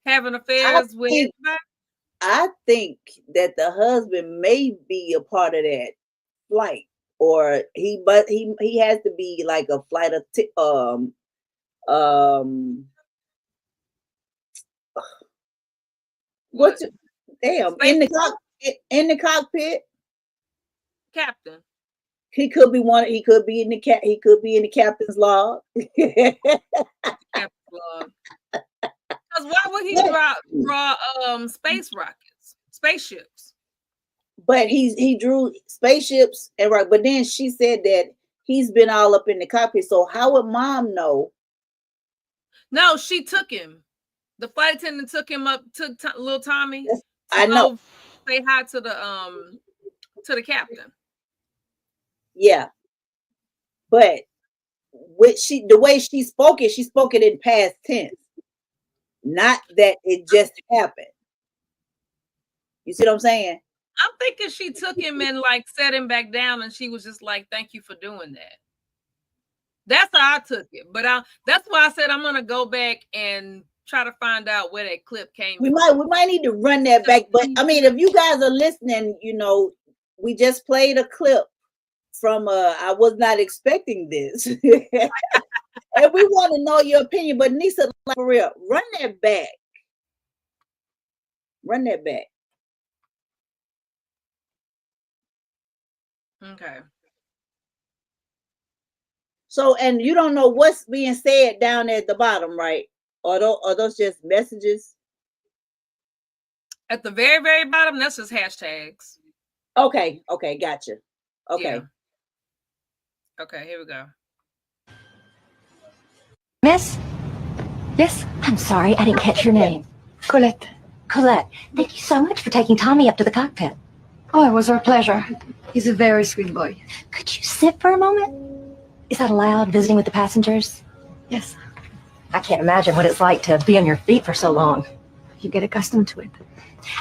having affairs with everybody? I think that the husband may be a part of that flight, or he has to be like a flight of in the cockpit, captain. He could be one. He could be in the cat. He could be in the captain's log. Captain's log. Because why would he draw space rockets, spaceships? But he drew spaceships and right. But then she said that he's been all up in the cockpit. So how would mom know? No, she took him. The flight attendant took him up, took little Tommy. I know. Say hi to the captain. Yeah, but the way she spoke it in past tense, not that it just happened. You see what I'm saying? I'm thinking she took him and like set him back down, and she was just like, "Thank you for doing that." That's how I took it. But that's why I said I'm gonna go back and try to find out where that clip came from. We might need to run that back. But I mean, if you guys are listening, you know, we just played a clip from I was not expecting this. And we want to know your opinion. But Nisa, like, for real, run that back. Run that back. Okay. So, and you don't know what's being said down at the bottom, right? Are those just messages? At the very, very bottom, that's just hashtags. Okay, gotcha. Okay. Yeah. Okay, here we go. Miss? Yes? I'm sorry, I didn't catch your name. Colette. Colette, thank you so much for taking Tommy up to the cockpit. Oh, it was our pleasure. He's a very sweet boy. Could you sit for a moment? Is that allowed, visiting with the passengers? Yes. I can't imagine what it's like to be on your feet for so long. You get accustomed to it.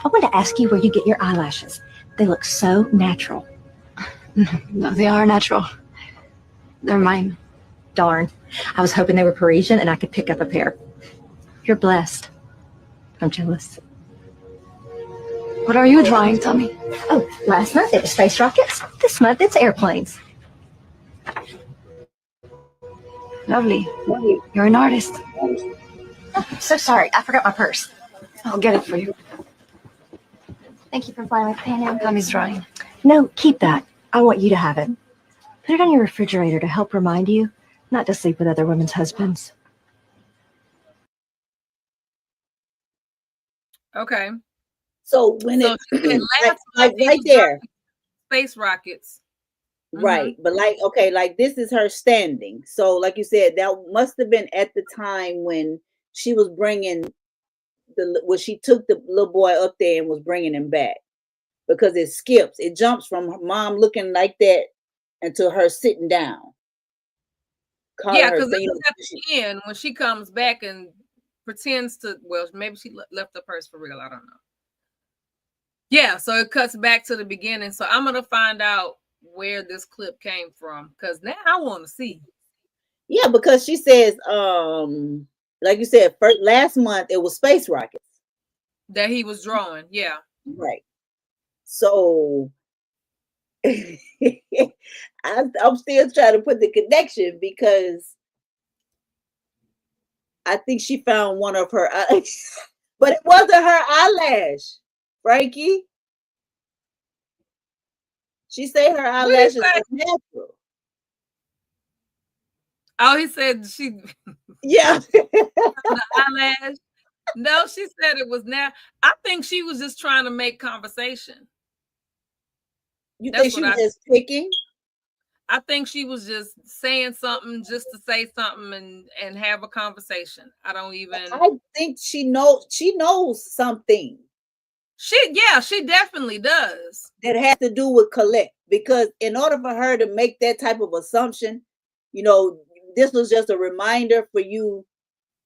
I wanted to ask you where you get your eyelashes. They look so natural. No, they are natural. They're mine. Darn. I was hoping they were Parisian and I could pick up a pair. You're blessed. I'm jealous. What are you drawing, Tommy? Oh, last month it was space rockets. This month it's airplanes. Lovely. You're an artist. Oh, I'm so sorry. I forgot my purse. I'll get it for you. Thank you for flying with Pan Am. Tommy's drawing. No, keep that. I want you to have it. Put it on your refrigerator to help remind you not to sleep with other women's husbands. Okay. So when So like right there, space rockets. right? But like, okay, like this is her standing. So like you said, that must have been at the time when she was bringing when she took the little boy up there and was bringing him back, because it jumps from her mom looking like that until her sitting down. Yeah, because at the end when she comes back and pretends to, well, maybe she left the purse for real. I don't know. Yeah, so it cuts back to the beginning. So I'm gonna find out where this clip came from, because now I want to see. Yeah, because she says, like you said, last month it was space rockets that he was drawing. Yeah, right. So I'm still trying to put the connection, because I think she found one of her eyes, but it wasn't her eyelash, Frankie. She said her eyelashes are natural. Oh, he said she. Yeah. The eyelash. No, she said it was now. I think she was just trying to make conversation. You think she was just picking? I think she was just saying something just to say something and have a conversation. I don't even. I think she knows something. She definitely does. That has to do with Colette, because in order for her to make that type of assumption, you know, this was just a reminder for you.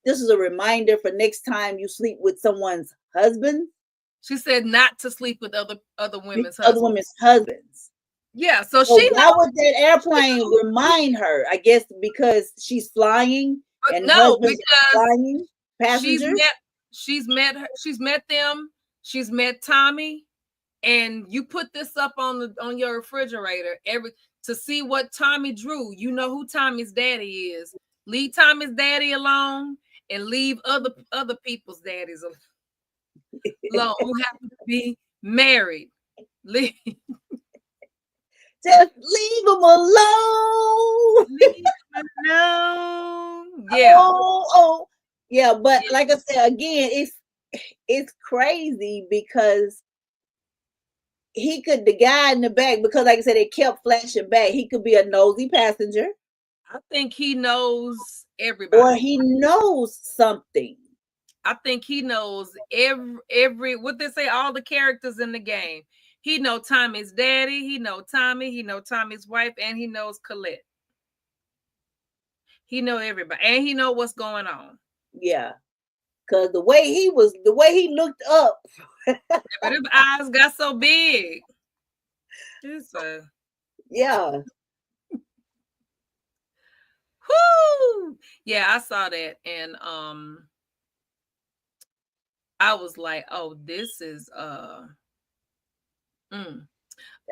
This is a reminder for next time you sleep with someone's husband. She said not to sleep with other women's husbands. Yeah, so she. Why would that airplane remind her? I guess because she's flying. And no, because flying passengers. She's met them. She's met Tommy, and you put this up on your refrigerator to see what Tommy drew. You know who Tommy's daddy is. Leave Tommy's daddy alone and leave other people's daddies alone who happen to be married. Just leave him alone. Leave him alone. Yeah. Oh, yeah. But like I said, again, it's crazy because the guy in the back, because like I said, it kept flashing back. He could be a nosy passenger. I think he knows everybody. Or he knows something. I think he knows every what they say, all the characters in the game. He know Tommy's daddy, he know Tommy, he know Tommy's wife, and he knows Colette. He know everybody, and he know what's going on. Yeah. Cause the way he looked up. But his eyes got so big. Yeah. Whoo! Yeah, I saw that, and I was like, "Oh, this is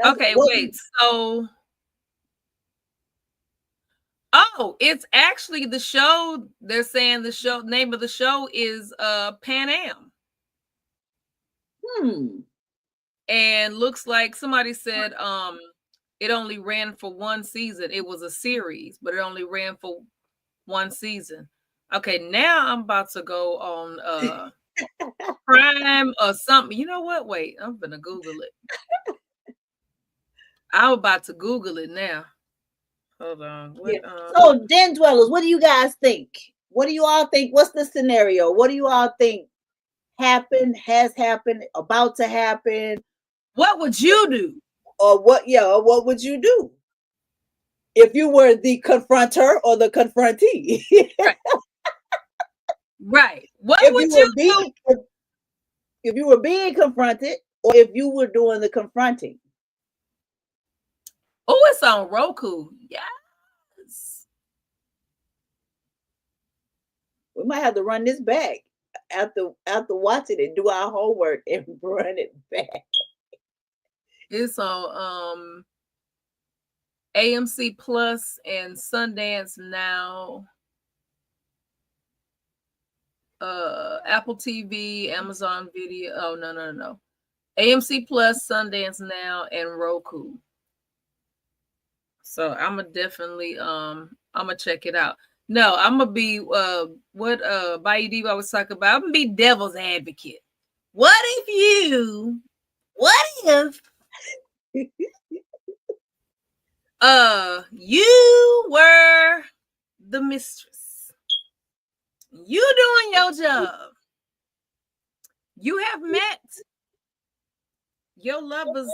okay." Wait, so it's actually the show. They're saying the name of the show is Pan Am. And looks like somebody said it only ran for one season. It was a series, but it only ran for one season. Okay, now I'm about to go on Prime or something. You know what? Wait, I'm gonna Google it. I'm about to Google it now. Hold on. So, Den Dwellers, what do you guys think? What do you all think? What's the scenario? What do you all think happened, has happened, about to happen? What would you do? Or what would you do if you were the confronter or the confrontee? Right. What would you do? If you were being confronted or if you were doing the confronting? Oh, it's on Roku. Yes. We might have to run this back after watching it, do our homework and run it back. It's on AMC Plus and Sundance Now, Apple TV, Amazon Video. Oh, no. AMC Plus, Sundance Now, and Roku. So I'm gonna definitely I'm gonna check it out. No, I'm gonna be what Bayou Diva was talking about. I'm gonna be devil's advocate. What if you were the mistress? You doing your job. You have met your lover's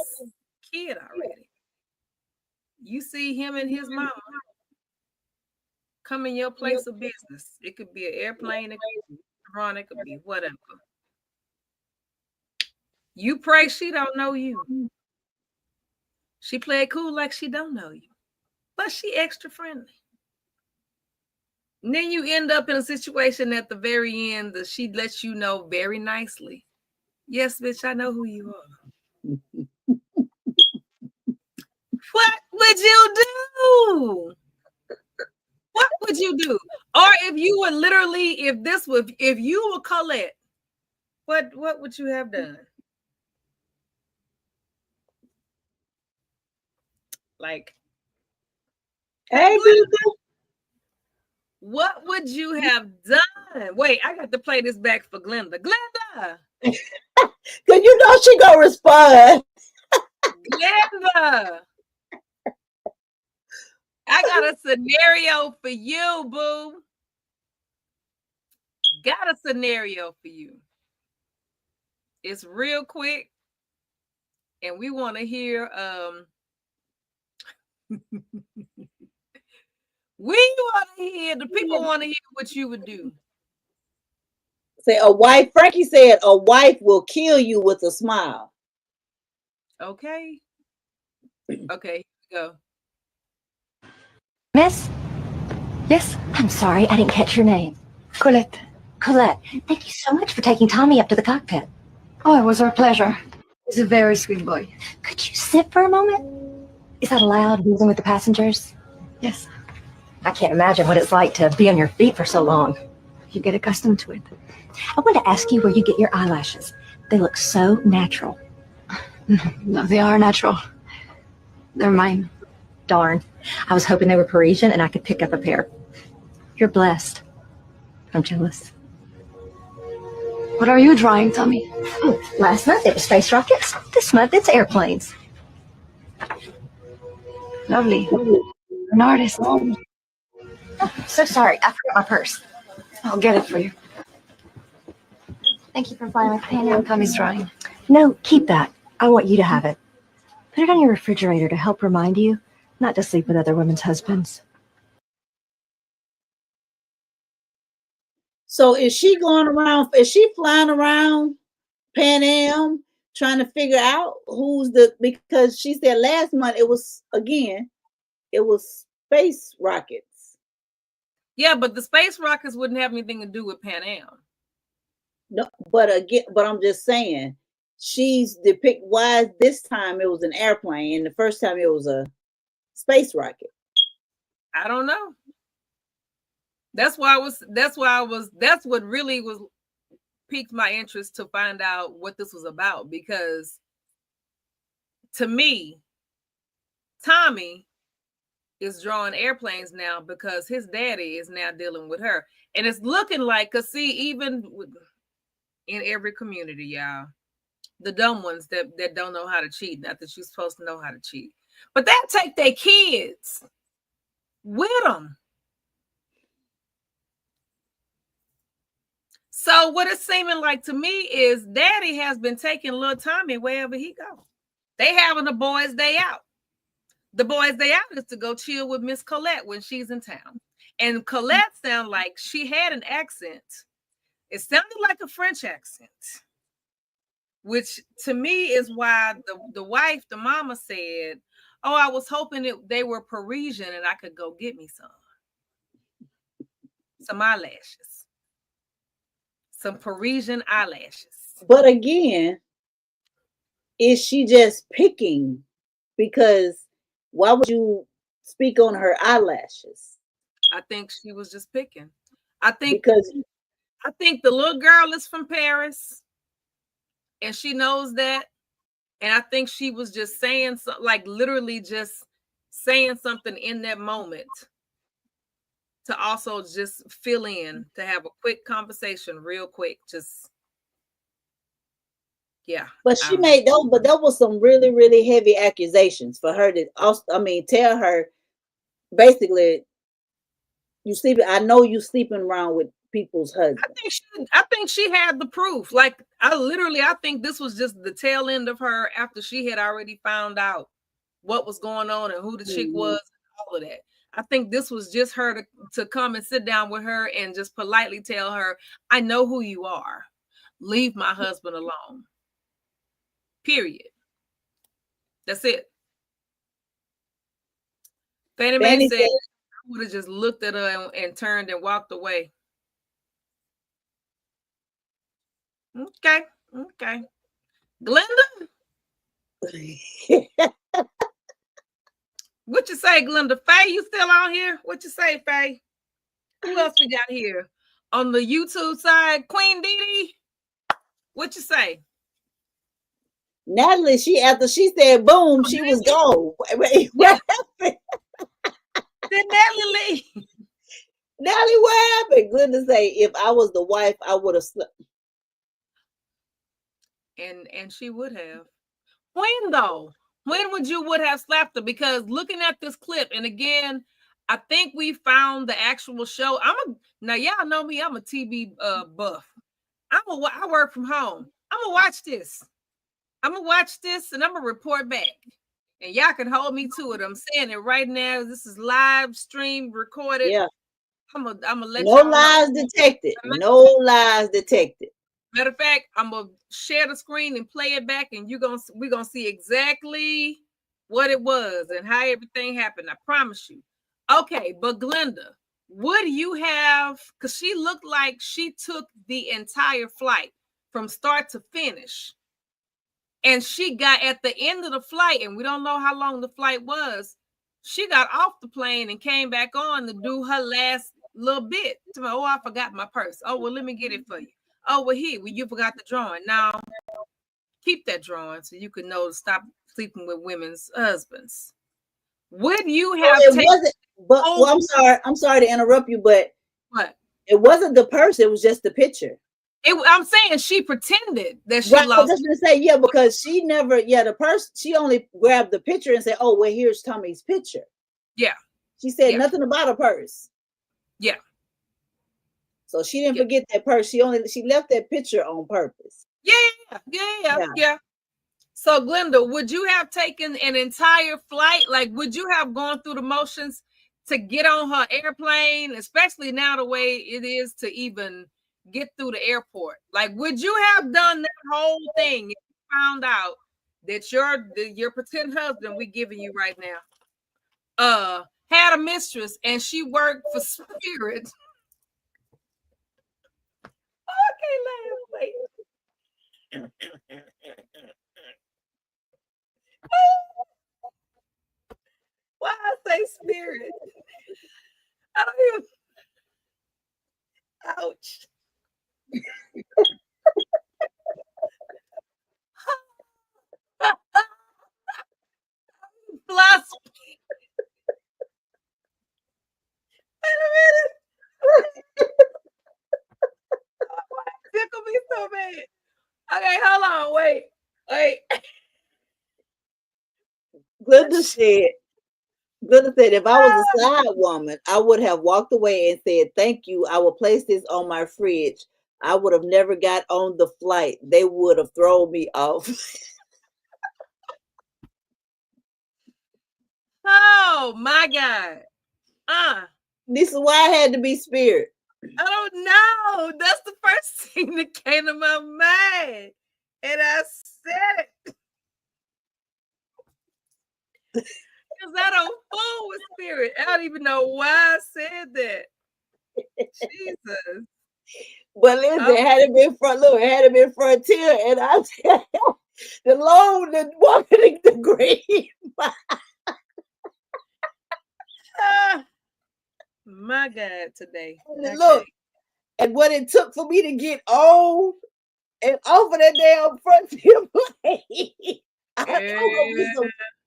kid already. You see him and his mama come in your place of business. It could be an airplane, it could be a restaurant, it could be whatever. You pray she don't know you. She play it cool like she don't know you, but she extra friendly. And then you end up in a situation at the very end that she lets you know very nicely. Yes, bitch, I know who you are. What would you do? What would you do? Or if you were literally, if you were Colette, what would you have done? Like, hey, what would you have done? Wait, I got to play this back for Glenda. Glenda! Cause you know she gonna respond. Glenda! I got a scenario for you, boo. Got a scenario for you. It's real quick, and we want to hear the people want to hear what you would do. Say Frankie said a wife will kill you with a smile. Okay. Okay, here we go. Miss? Yes? I'm sorry, I didn't catch your name. Colette. Colette, thank you so much for taking Tommy up to the cockpit. Oh, it was our pleasure. He's a very sweet boy. Could you sit for a moment? Is that allowed, moving with the passengers? Yes. I can't imagine what it's like to be on your feet for so long. You get accustomed to it. I want to ask you where you get your eyelashes. They look so natural. No, they are natural. They're mine. Darn. I was hoping they were Parisian and I could pick up a pair. You're blessed. I'm jealous. What are you drawing, Tommy? Last month it was space rockets. This month it's airplanes. Lovely. An artist. Oh, so sorry. I forgot my purse. I'll get it for you. Thank you for buying my pen. Tommy's drawing. No, keep that. I want you to have it. Put it on your refrigerator to help remind you not to sleep with other women's husbands. So is she going around? Is she flying around Pan Am trying to figure out who's because she said last month it was space rockets. Yeah, but the space rockets wouldn't have anything to do with Pan Am. No, but I'm just saying she's why this time it was an airplane and the first time it was a space rocket. I don't know. That's what really was piqued my interest to find out what this was about, because to me, Tommy is drawing airplanes now because his daddy is now dealing with her. And it's looking like, cause see, even in every community, y'all, the dumb ones that don't know how to cheat, not that you're supposed to know how to cheat, but that take their kids with them. So what it's seeming like to me is daddy has been taking little Tommy wherever he goes. They having a boys' day out. The boys' day out is to go chill with Miss Colette when she's in town. And Colette sounded like she had an accent. It sounded like a French accent, which to me is why the wife, the mama said, oh, I was hoping they were Parisian and I could go get me some eyelashes. Some Parisian eyelashes. But again, is she just picking? Because why would you speak on her eyelashes? I think she was just picking. I think the little girl is from Paris and she knows that. And I think she was just saying like literally just saying something in that moment to also just fill in, to have a quick conversation real quick. Just, yeah. But she made those, but that was some really, really heavy accusations for her to also, tell her basically, I know you sleeping around with people's husbands. I think she had the proof. Like I think this was just the tail end of her after she had already found out what was going on and who the chick was and all of that. I think this was just her to come and sit down with her and just politely tell her, I know who you are. Leave my husband alone. Period. That's it. Fannie Mae said, I would have just looked at her and turned and walked away. Okay. Glenda? What you say, Glenda? Faye, you still on here? What you say, Faye? Who else we got here? On the YouTube side, Queen Dee. What you say? Natalie, after she said boom, she was gone. Wait, what happened? Did Natalie leave? Natalie, what happened? Glenda say, if I was the wife, I would have slept. And she would have. When though? When would have slapped her? Because looking at this clip, and again, I think we found the actual show. Now y'all know me, I'm a TV buff. I work from home. I'm gonna watch this. and I'm gonna report back. And y'all can hold me to it. I'm saying it right now. This is live stream recorded. Yeah. I'm gonna let no lies detected. No lies detected. Matter of fact, I'm gonna share the screen and play it back, and we're gonna see exactly what it was and how everything happened. I promise you. Okay, but Glenda, would you have? Because she looked like she took the entire flight from start to finish, and she got at the end of the flight, and we don't know how long the flight was. She got off the plane and came back on to do her last little bit. Oh, I forgot my purse. Oh, well, let me get it for you. Oh, well, you forgot the drawing. Now, keep that drawing so you can know to stop sleeping with women's husbands. Would you So have it taken wasn't, but well, I'm sorry to interrupt you, but what? it wasn't the purse, it was just the picture. I'm saying she pretended that she Right, I was lost. just gonna say, yeah, because she never, the purse, she only grabbed the picture and said, "Oh, well, here's Tommy's picture." Yeah. She said Yeah. nothing about a purse. Yeah. So she didn't forget that purse. She left that picture on purpose. Yeah. So Glenda, would you have taken an entire flight? Like, would you have gone through the motions to get on her airplane, especially now the way it is to even get through the airport? Like, would you have done that whole thing if you found out that your pretend husband we giving you right now had a mistress and she worked for Spirit? Okay, laugh. Wait. Why I say Spirit? I don't even. Ouch. Plus, wait a minute. Why it tickle me so bad? Okay, hold on. Wait. Glenda said, if I was a side woman, I would have walked away and said, "Thank you. I will place this on my fridge." I would have never got on the flight. They would have thrown me off. Oh my God. This is why I had to be Spirit. I don't know. That's the first thing that came to my mind. And I said it. Because I don't fool with Spirit. I don't even know why I said that. Jesus. But listen, had it been Frontier, and I said the loan that walking the grave. My God, today. And look, and what it took for me to get on and off of that damn Frontier plane. There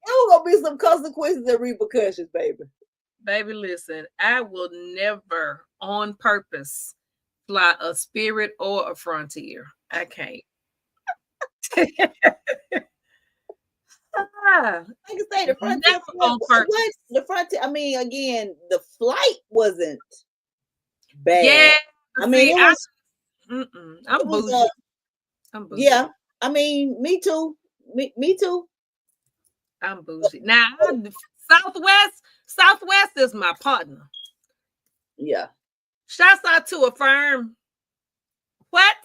was gonna be some consequences and repercussions, baby. Baby, listen, I will never on purpose fly a Spirit or a Frontier. I can't. Like I say, the Frontier on purpose. The Frontier, I mean, again, the flight wasn't bad. Yeah, I mean, see, I'm bougie. Yeah, I mean, me too. Me too. I'm bougie. Now, Southwest is my partner. Yeah. Shouts out to Affirm. What?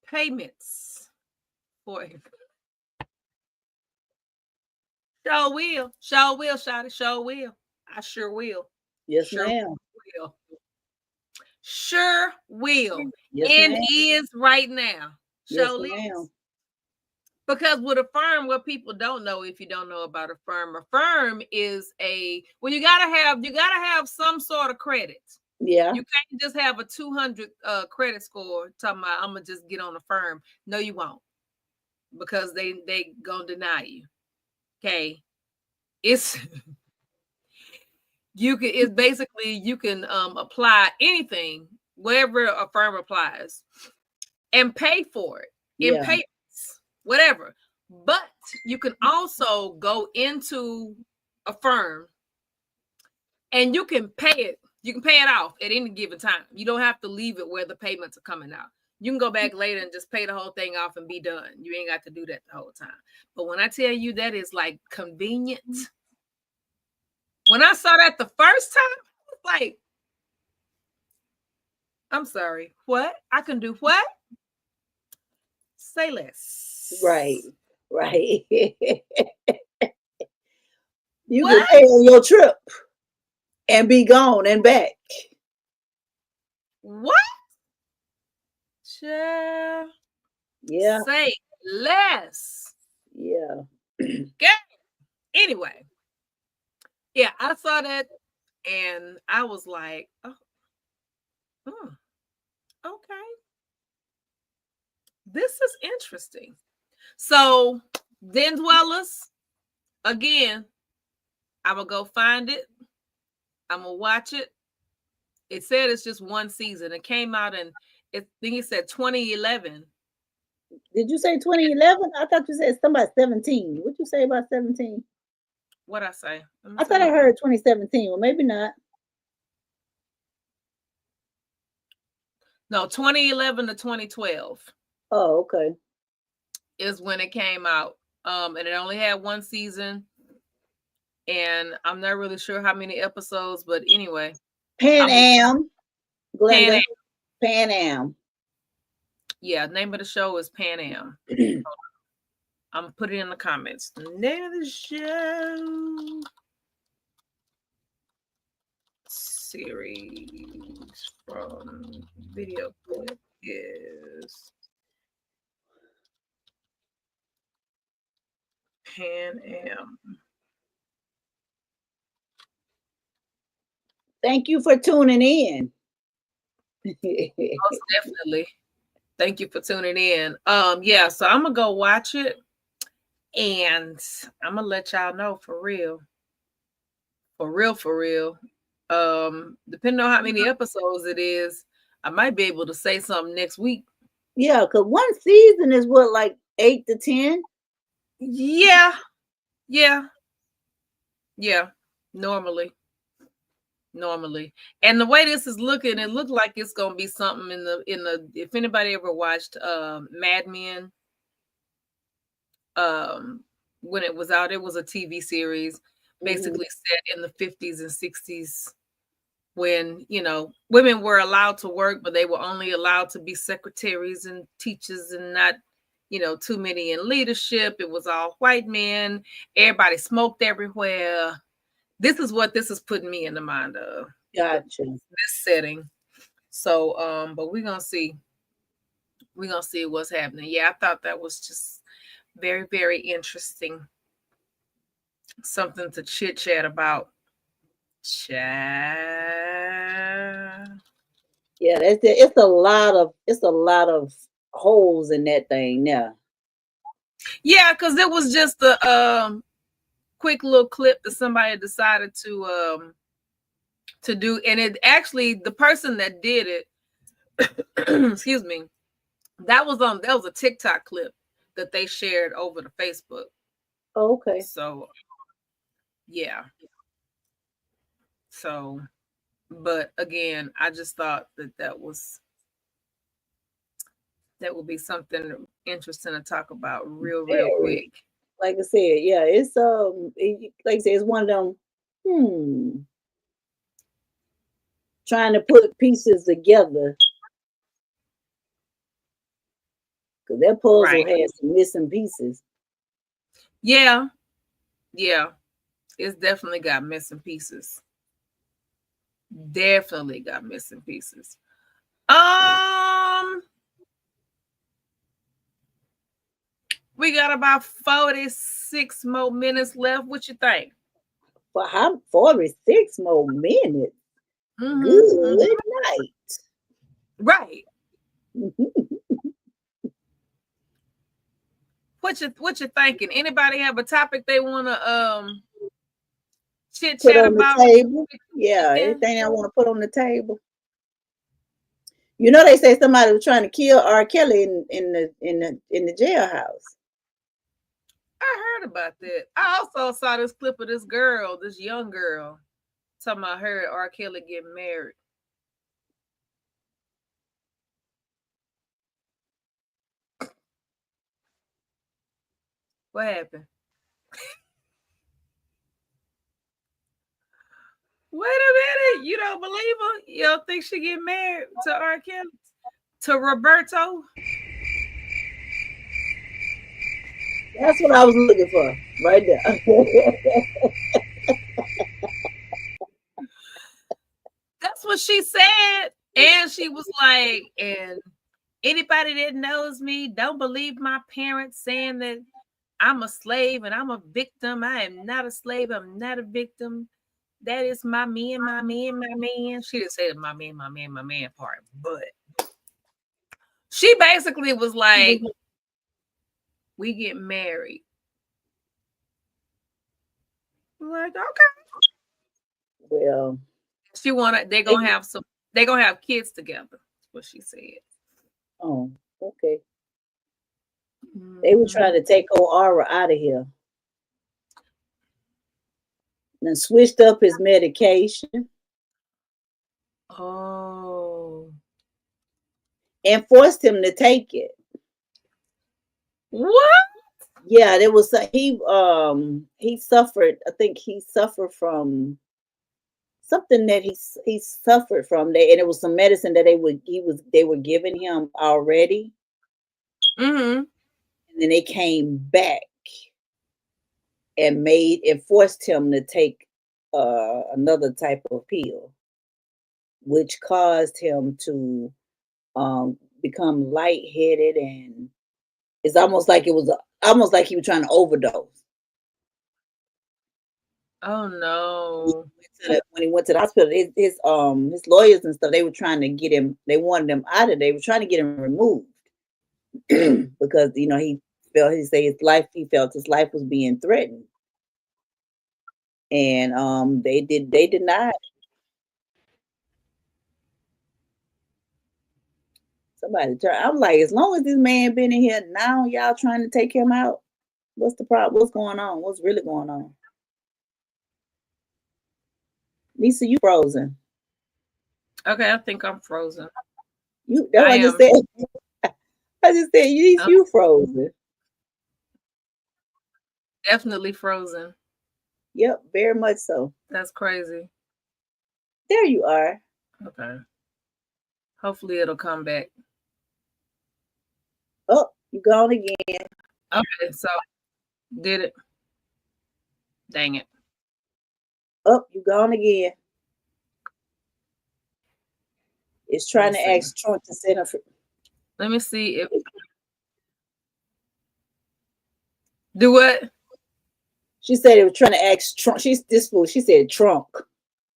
Payments for it. Sure will, shawty. Sure will. I sure will. Yes, ma'am. Sure will. Yes, and ma'am. is right now. Yes, Sure ma'am. Because with Affirm, what people don't know, if you don't know about Affirm is you gotta have some sort of credit. Yeah. You can't just have a 200 credit score talking about I'm gonna just get on Affirm. No, you won't, because they gonna deny you. Okay, it's you can apply anything wherever Affirm applies and pay for it in payments, whatever. But you can also go into Affirm and you can pay it. You can pay it off at any given time. You don't have to leave it where the payments are coming out. You can go back later and just pay the whole thing off and be done. You ain't got to do that the whole time. But when I tell you that is like convenient, when I saw that the first time, I was like, I'm sorry, what? I can do what? Say less. Right. You can pay on your trip and be gone and back. What? Yeah. Say less. Yeah. Okay. Anyway. Yeah, I saw that and I was like, okay. This is interesting. So Den Dwellers. Again, I'm gonna go find it. I'm gonna watch it. It said it's just one season. It came out in, I think it said 2011. Did you say 2011? I thought you said somebody 17. What'd you say about 17? What'd I say? I thought I heard 2017. Well, maybe not. No, 2011 to 2012. Oh, okay. Is when it came out. And it only had one season. And I'm not really sure how many episodes, but anyway. Pan Am. Glenda. Pan Am. Pan Am. Yeah, name of the show is Pan Am. I'm gonna put it in the comments. The name of the show series from video clip is Pan Am. Thank you for tuning in. Most definitely. Thank you for tuning in. Yeah, so I'm gonna go watch it and I'm gonna let y'all know for real. For real. Depending on how many episodes it is, I might be able to say something next week. Yeah, because one season is what, like 8 to 10? Yeah. Normally. And the way this is looking, it looked like it's gonna be something in the if anybody ever watched Mad Men, when it was out, it was a TV series basically set in the 50s and 60s when, you know, women were allowed to work, but they were only allowed to be secretaries and teachers and not, you know, too many in leadership. It was all white men. Everybody smoked everywhere. This is what this is putting me in the mind of. Gotcha. This setting. So, but we're gonna see. We're gonna see what's happening. Yeah, I thought that was just very, very interesting. Something to chit chat about. Chat. Yeah, it's a lot of holes in that thing now. Yeah, because it was just a quick little clip that somebody decided to do, and it actually, the person that did it, excuse me, that was a TikTok clip that they shared over to Facebook. Oh, okay. So yeah. So, but again, I just thought that would be something interesting to talk about real quick. Like I said, yeah, it's like I said, it's one of them trying to put pieces together. Because that puzzle has some missing pieces. Yeah. It's definitely got missing pieces. Definitely got missing pieces. We got about 46 more minutes left. What you think? For how 46 more minutes? Good night. Right. What you thinking? Anybody have a topic they want to chit chat about? The table? Yeah, anything I want to put on the table. You know, they say somebody was trying to kill R. Kelly in the jailhouse. I heard about that. I also saw this clip of this young girl, talking about her and R. Kelly getting married. What happened? Wait a minute. You don't believe her? You don't think she get married to R. Kelly? To Roberto? That's what I was looking for right there. That's what she said. And she was like, and anybody that knows me, don't believe my parents saying that I'm a slave and I'm a victim. I am not a slave. I'm not a victim. That is my man, my man, my man. She didn't say my man, my man, my man part, but she basically was like, we get married I'm like, okay. Well, They're gonna have kids together. That's what she said. oh, okay. They were trying to take Aura out of here. And switched up his medication. Oh. And forced him to take it. What? Yeah, there was he suffered. I think he suffered from something that he suffered from. And it was some medicine that they were giving him already. Mm-hmm. And then they came back and forced him to take another type of pill, which caused him to become lightheaded, and it's almost like he was trying to overdose. Oh no! When he went to the hospital, his lawyers and stuff, they were trying to get him. They wanted him out of. They were trying to get him removed because he felt his life was being threatened, and they denied. Somebody turn. I'm like, as long as this man been in here, now y'all trying to take him out. What's the problem? What's going on? What's really going on? Lisa, you frozen. Okay, I think I'm frozen. I just said you frozen. Definitely frozen. Yep, very much so. That's crazy. There you are. Okay. Hopefully it'll come back. Oh, you gone again. Okay, so did it. Dang it. Oh, you gone again. It's trying to ask Trump to send her. Let me see if. Do what? She said it was trying to ask Trump. She said Trump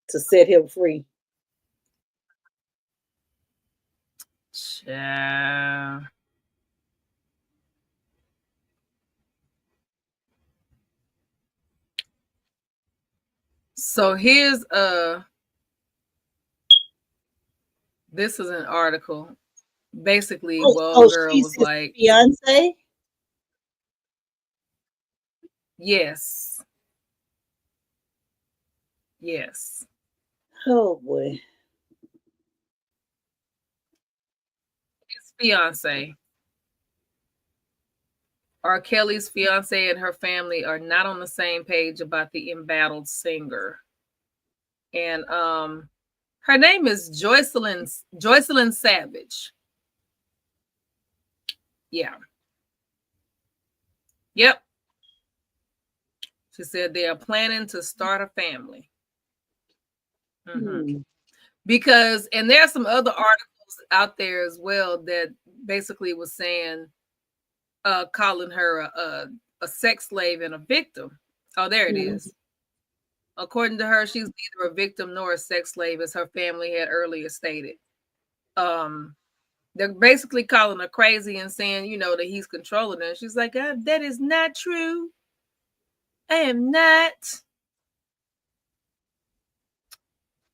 to set him free. Yeah. So here's this is an article. Basically, girl was like, fiance. Yes. Yes. Oh boy. His fiance. R. Kelly's fiance and her family are not on the same page about the embattled singer. And her name is Joycelyn Savage. Yeah. Yep. She said they are planning to start a family. Mm-hmm. Because, and there are some other articles out there as well that basically was saying, calling her a sex slave and a victim. Oh, there it is. According to her, she's neither a victim nor a sex slave, as her family had earlier stated. They're basically calling her crazy and saying, that he's controlling her. She's like, that is not true. I am not.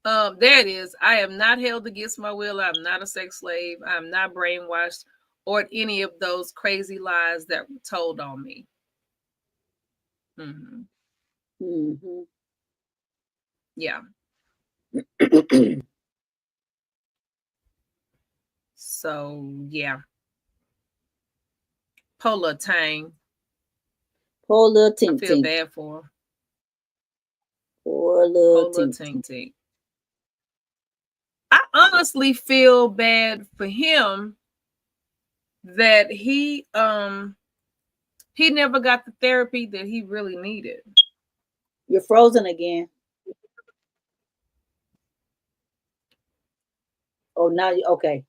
There it is. I am not held against my will. I'm not a sex slave. I'm not brainwashed or any of those crazy lies that were told on me. Mm-hmm. Mm-hmm. Yeah. So, yeah. Poor Tang. Poor little Tink. I feel bad for her. Poor little Tink. I honestly feel bad for him that he never got the therapy that he really needed. You're frozen again. Oh, now you okay.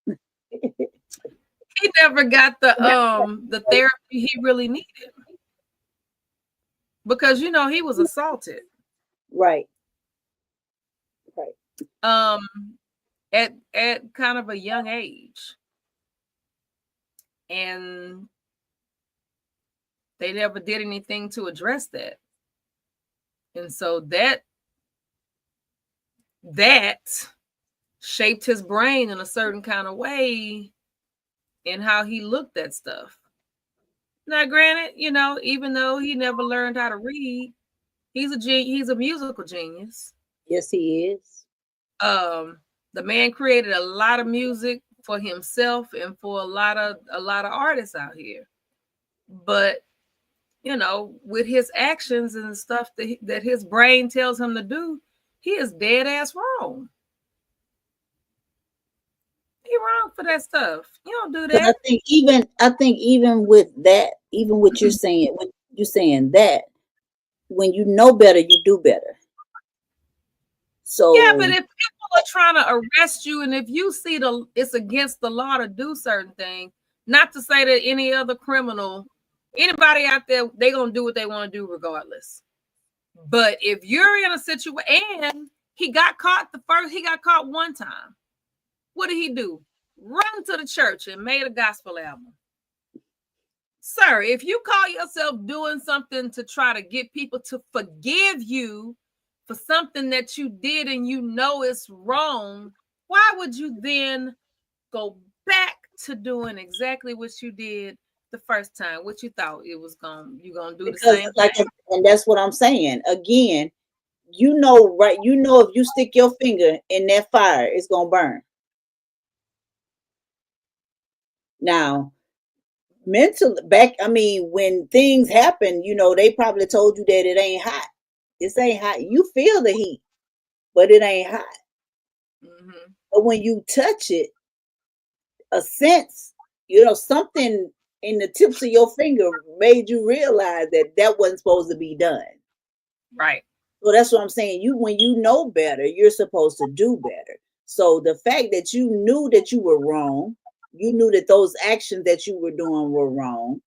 He never got the therapy he really needed. Because he was assaulted. Right. At kind of a young age. And they never did anything to address that. And so that shaped his brain in a certain kind of way in how he looked at stuff. Now, granted, you know, even though he never learned how to read, he's a musical genius. Yes, he is. The man created a lot of music for himself and for a lot of artists out here. But you know, with his actions and stuff that his brain tells him to do, he is dead ass wrong. He wrong for that stuff. You don't do that. I think even with that, even what you're saying, when you're saying that, when you know better, you do better. So yeah, but if people are trying to arrest you, and if you see it's against the law to do certain things, not to say that any other criminal, anybody out there, they're gonna do what they want to do regardless. But if you're in a situation, and he got caught one time, what did he do? Run to the church and made a gospel album. Sir, if you call yourself doing something to try to get people to forgive you for something that you did and you know it's wrong, why would you then go back to doing exactly what you did the first time? What you thought it was you're gonna do the same thing. And that's what I'm saying. Again, you know, right? You know, if you stick your finger in that fire, it's gonna burn. Now, mentally, when things happen, you know, they probably told you that it ain't hot. This ain't hot. You feel the heat, but it ain't hot. Mm-hmm. But when you touch it, a sense, you know, something in the tips of your finger made you realize that wasn't supposed to be done. Right. So that's what I'm saying. When you know better, you're supposed to do better. So the fact that you knew that you were wrong, you knew that those actions that you were doing were wrong,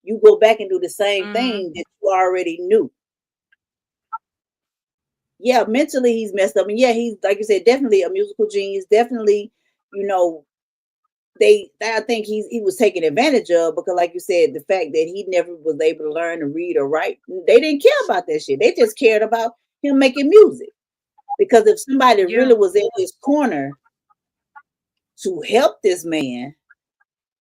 you go back and do the same thing that you already knew. Yeah, mentally he's messed up. And yeah, he's, like you said, definitely a musical genius. Definitely, you know, I think he was taken advantage of, because like you said, the fact that he never was able to learn to read or write, they didn't care about that shit. They just cared about him making music. Because if somebody really was in his corner to help this man,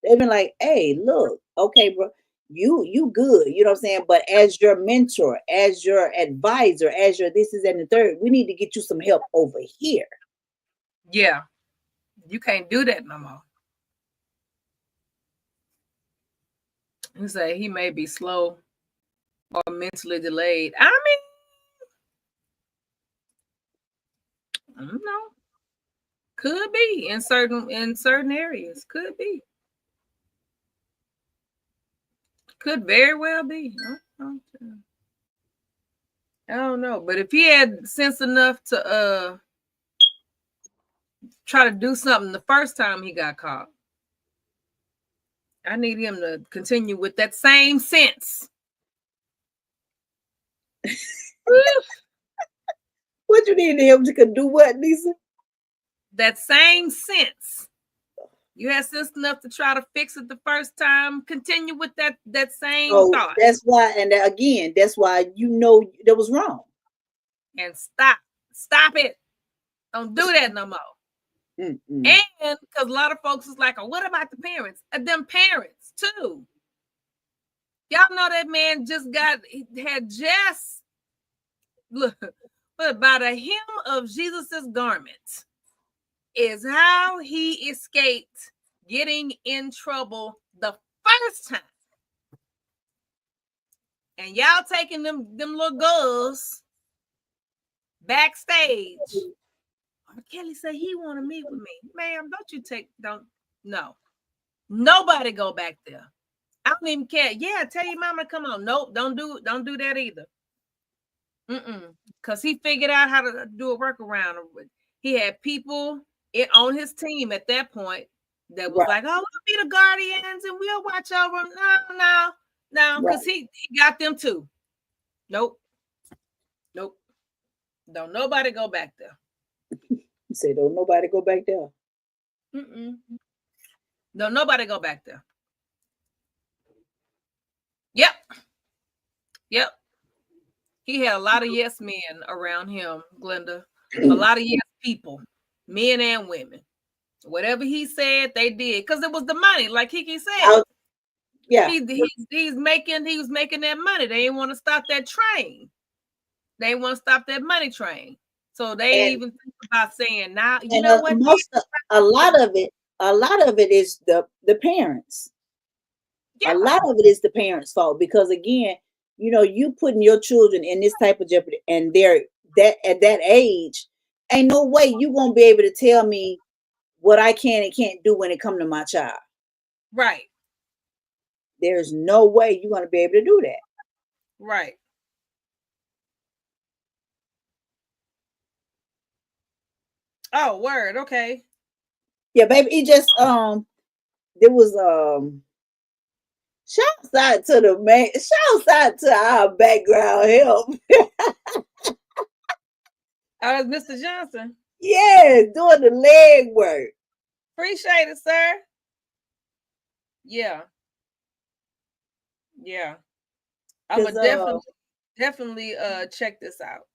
they've been like, hey, look, okay, bro, you good, you know what I'm saying? But as your mentor, as your advisor, as your this is and the third, we need to get you some help over here. Yeah, you can't do that no more. He said he may be slow or mentally delayed. I don't know. Could be in certain areas. Could be. Could very well be. I don't know. But if he had sense enough to try to do something the first time he got caught, I need him to continue with that same sense. What you need him to do? What, Lisa? That same sense. You had sense enough to try to fix it the first time. Continue with that same thought. That's why, and again, that's why you know that was wrong. And stop it. Don't do that no more. Mm-mm. And because a lot of folks is like, oh, what about the parents? Them parents too. Y'all know that man look, but by the hem of Jesus's garment is how he escaped getting in trouble the first time. And y'all taking them little girls backstage. Kelly said he want to meet with me. Ma'am, no. Nobody go back there. I don't even care. Yeah, tell your mama to come on. Nope, don't do that either. Because he figured out how to do a workaround. He had people on his team at that point that was like, oh, we'll be the guardians and we'll watch over them. No, because he got them too. Nope. Don't nobody go back there. You say, don't nobody go back there. Don't nobody go back there. Yep. He had a lot of yes men around him, Glenda. A lot of yes people, men and women. Whatever he said, they did because it was the money, like Kiki said. Yeah, he was making that money. They didn't want to stop that train. They didn't want to stop that money train. So they even think about saying, now you know what? A lot of it is the parents. Yeah. A lot of it is the parents' fault because again, you know, you putting your children in this type of jeopardy, and they're at that age, ain't no way you gonna be able to tell me what I can and can't do when it come to my child. Right. There's no way you're gonna be able to do that. Right. Oh, word. Okay. Yeah, baby. It just there was shouts out to the man. Shouts out to our background help. I was Mr. Johnson. Yeah, doing the leg work. Appreciate it, sir. Yeah. Yeah. I'm gonna definitely check this out.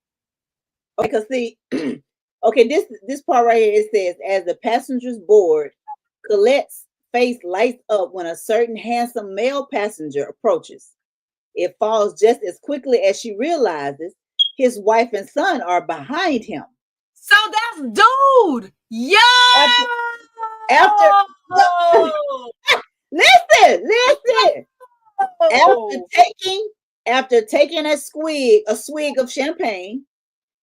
Because see, okay, this part right here, it says, as the passengers board, Colette's face lights up when a certain handsome male passenger approaches. It falls just as quickly as she realizes his wife and son are behind him. So that's dude. Yeah. After listen. After taking a swig of champagne,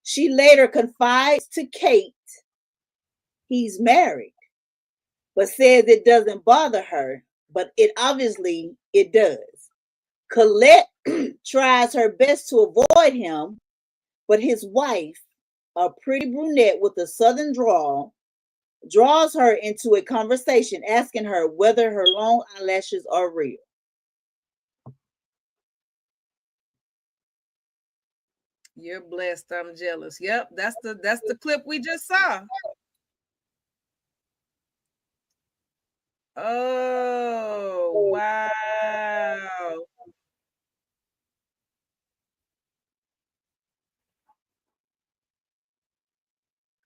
she later confides to Kate he's married, but says it doesn't bother her, but it does. Colette tries her best to avoid him, but his wife, a pretty brunette with a southern drawl, draws her into a conversation asking her whether her long eyelashes are real. You're blessed. I'm jealous. Yep, that's the clip we just saw. Oh, wow.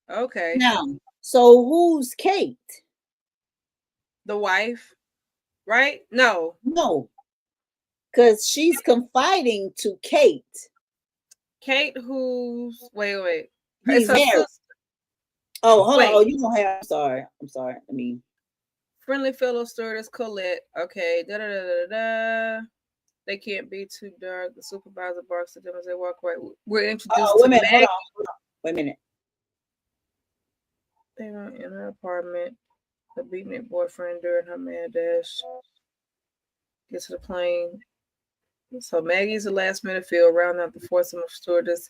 Okay. Now, so who's Kate? The wife, right? No. Because she's confiding to Kate. Kate, who's wait. He's married. Oh, hold on. Oh, you don't have. I'm sorry. I mean, friendly fellow stewardess Colette. Okay. They can't be too dark. The supervisor barks at them as they walk away. We're introduced to Meg. Hold on. Wait a minute. They were in her apartment. The beatnik boyfriend during her mad dash. Get to the plane. So Maggie's the last minute field, round out the foursome of stewardess.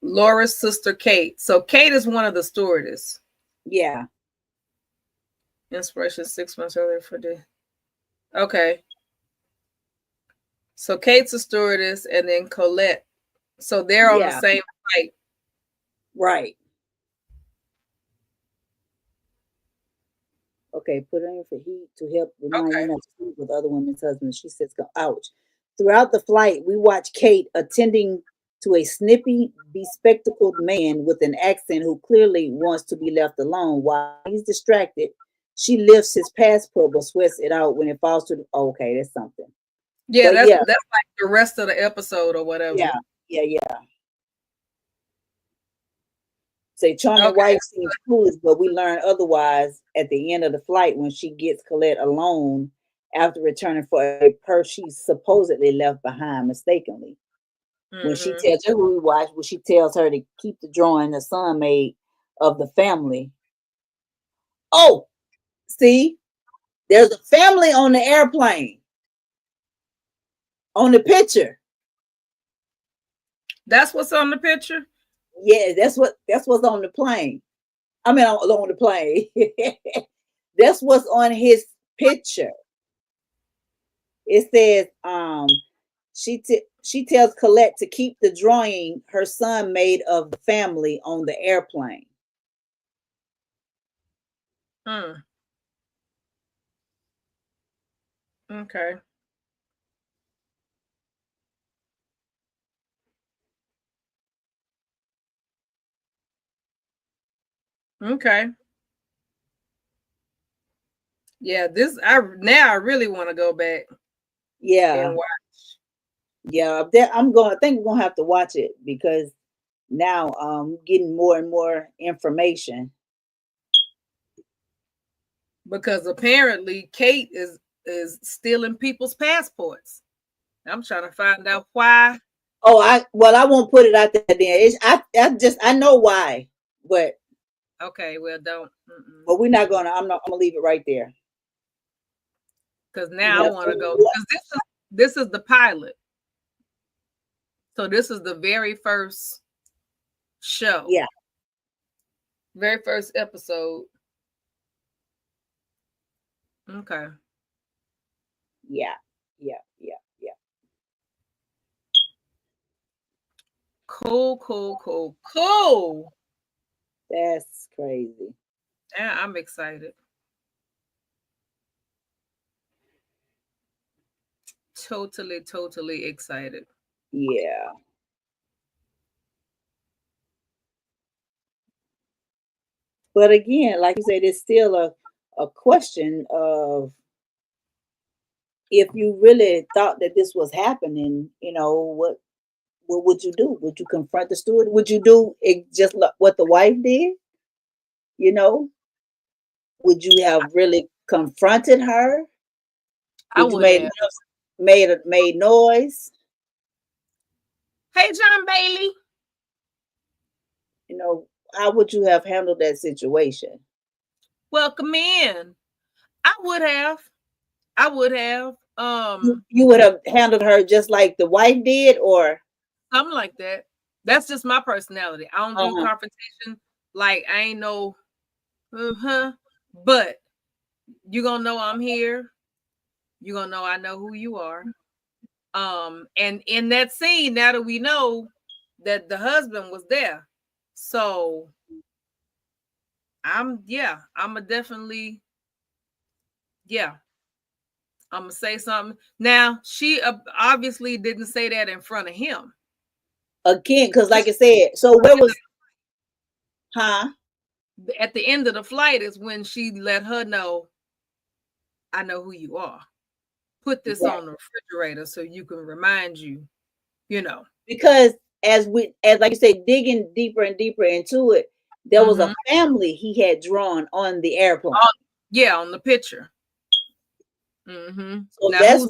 Laura's sister Kate. So Kate is one of the stewardess. Yeah. Inspiration 6 months earlier for the. Okay. So Kate's a stewardess, and then Colette. So they're on the same flight. Right. Okay, put her in for heat to help remind her not to sleep with other women's husbands. She says, ouch. Throughout the flight, we watch Kate attending to a snippy, bespectacled man with an accent who clearly wants to be left alone. While he's distracted, she lifts his passport but sweats it out when it falls to the... okay, that's something. Yeah, that's like the rest of the episode or whatever. Yeah. Say charming wife seems foolish, but we learn otherwise at the end of the flight when she gets Colette alone after returning for a purse she supposedly left behind mistakenly. Mm-hmm. When she tells her who we watch, when she tells her to keep the drawing the son made of the family. Oh, see, there's a family on the airplane. On the picture. That's what's on the picture? Yeah, that's what's on the plane. I mean, on the plane. That's what's on his picture. It says, she tells Colette to keep the drawing her son made of the family on the airplane. Okay. Okay. Yeah, I really want to go back Yeah, and watch. yeah. I think we're gonna have to watch it because now getting more and more information. Because apparently Kate is stealing people's passports. I'm trying to find out why. Oh, I won't put it out there. Then I know why, but Okay, well, don't. but we're not gonna. I'm gonna leave it right there. Because now I want to go. Because this is the pilot. So this is the very first show. Yeah. Very first episode. Okay. Yeah. Cool. That's crazy. Yeah, I'm excited. Totally excited. Yeah. But again, like you said, it's still a question of if you really thought that this was happening, what would you do? Would you confront the steward? Would you do it just like what the wife did? Would you have really confronted her? I would have made noise. Hey, John Bailey. How would you have handled that situation? Welcome in. I would have. You would have handled her just like the wife did, or something like that. That's just my personality. I don't do confrontation. Like I ain't no, but you're gonna know I'm here. You're gonna know I know who you are. And in that scene, now that we know that the husband was there, so I'm gonna definitely, I'm gonna say something. Now she obviously didn't say that in front of him. Again, because like I said, so where was, at the end of the flight is when she let her know, I know who you are. Put this on the refrigerator so you can remind you, Because as like you say, digging deeper and deeper into it, there was a family he had drawn on the airplane. On the picture. So now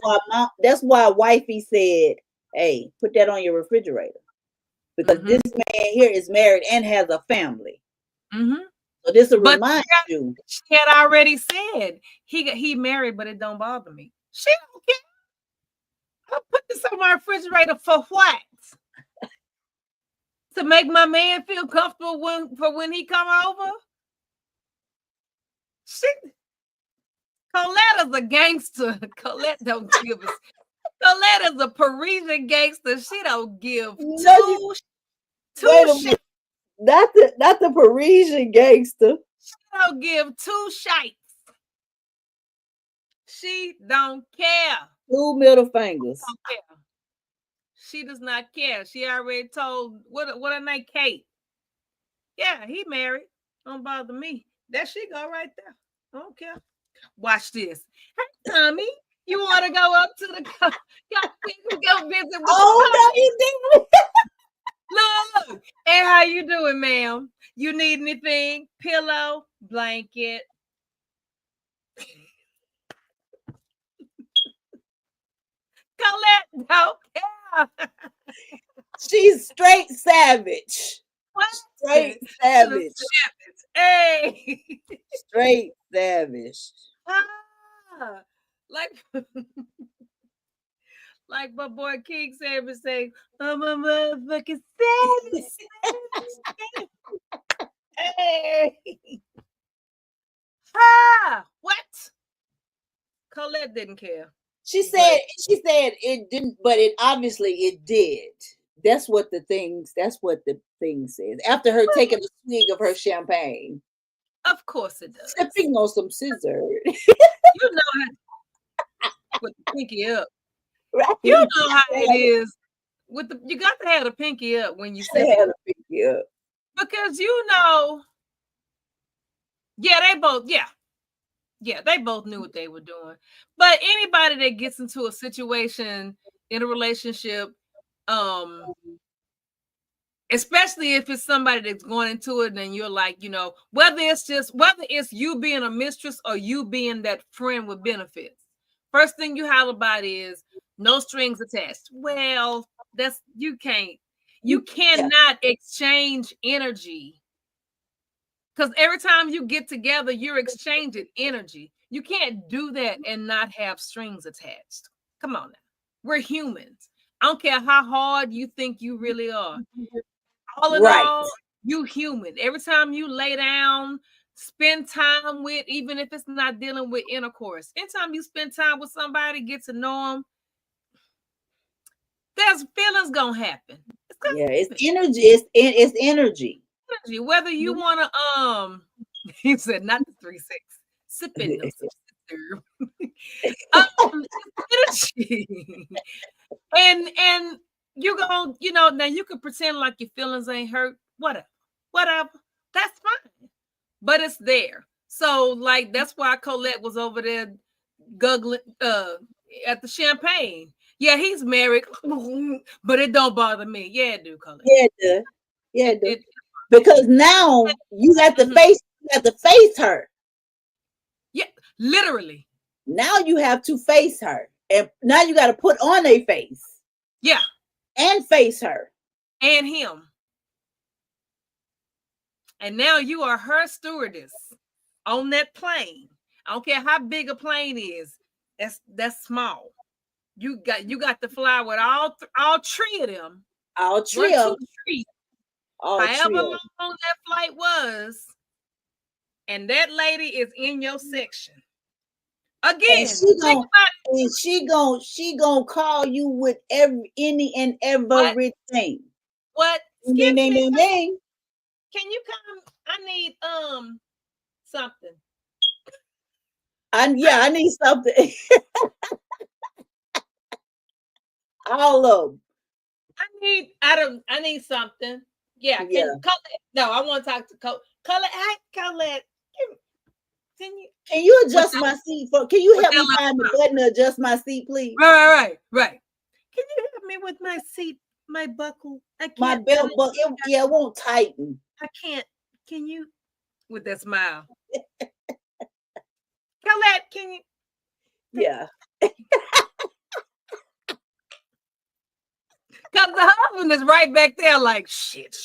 that's why wifey said, "Hey, put that on your refrigerator," because this man here is married and has a family. So this will remind you. She had already said he married, but it don't bother me. She don't care. I'll put this on my refrigerator for what? To make my man feel comfortable when he come over. Colette is a gangster. Colette don't give us. Colette is a Parisian gangster. She don't give two shits. That's the Parisian gangster. She don't give two shites. She don't care. 2 middle fingers. Don't care. She does not care. She already told what her name, Kate. Yeah, he married. Don't bother me. There she go right there. I don't care. Watch this. Hey, Tommy, you want to go up to the go visit with no, you didn't. Look. And how you doing, ma'am? You need anything? Pillow, blanket. Colette don't care. She's straight savage. What? Straight savage. Hey. Straight savage. Like my boy King Savage say, I'm a motherfucking savage. Hey. What? Colette didn't care. She said it didn't, but it did. That's what the thing says. After her taking a swig of her champagne. Of course it does. Sipping on some scissor. You know how with the pinky up. Right. You know how it is. You got to have a pinky up when you say a pinky up. Because Yeah, they both, they both knew what they were doing. But anybody that gets into a situation in a relationship, especially if it's somebody that's going into it and you're like, you know, whether it's you being a mistress or you being that friend with benefits, first thing you holler about is no strings attached. Well, you cannot exchange energy. Because every time you get together, you're exchanging energy. You can't do that and not have strings attached. Come on now. We're humans. I don't care how hard you think you really are. All in all, you human. Every time you lay down, spend time with, even if it's not dealing with intercourse, anytime you spend time with somebody, get to know them, there's feelings gonna happen. It's energy. It's energy. Whether you want to he said not the 3-6 sipping energy. and you're gonna, you know, now you can pretend like your feelings ain't hurt, whatever, that's fine, but it's there. So like that's why Colette was over there guggling at the champagne. Yeah, he's married, but it don't bother me. Yeah, it do, Colette. Yeah, it do. Because now you have to face her. Yeah, literally. Now you have to face her, and now you got to put on a face. Yeah, and face her and him. And now you are her stewardess on that plane. I don't care how big a plane is. That's small. You got to fly with all three of them. All three of them. However long that flight was, and that lady is in your section. Again, she gonna call you with any and everything. What? Ding, ding, ding, ding. Can you come? I need something. I need something. All of them. I need something. Yeah. No, I want to talk to Colette. Hi, Colette. Can you adjust my seat can you help me find the button to adjust my seat, please? Right. Can you help me with my seat, my buckle? My belt buckle, it won't tighten. I can't. Can you? With that smile. Colette, can you? Yeah. Because the husband is right back there like, shit.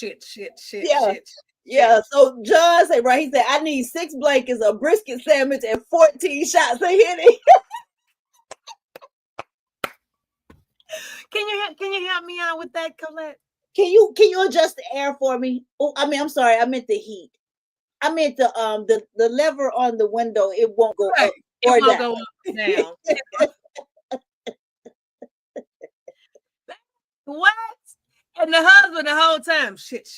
Yeah, so John said, he said, I need 6 blankets, a brisket sandwich, and 14 shots of Henny. Can you help me out with that, Colette? Can you adjust the air for me? Oh, I'm sorry, I meant the heat. I meant the lever on the window, it won't go up or down. Go up down. What? And the husband the whole time, shit.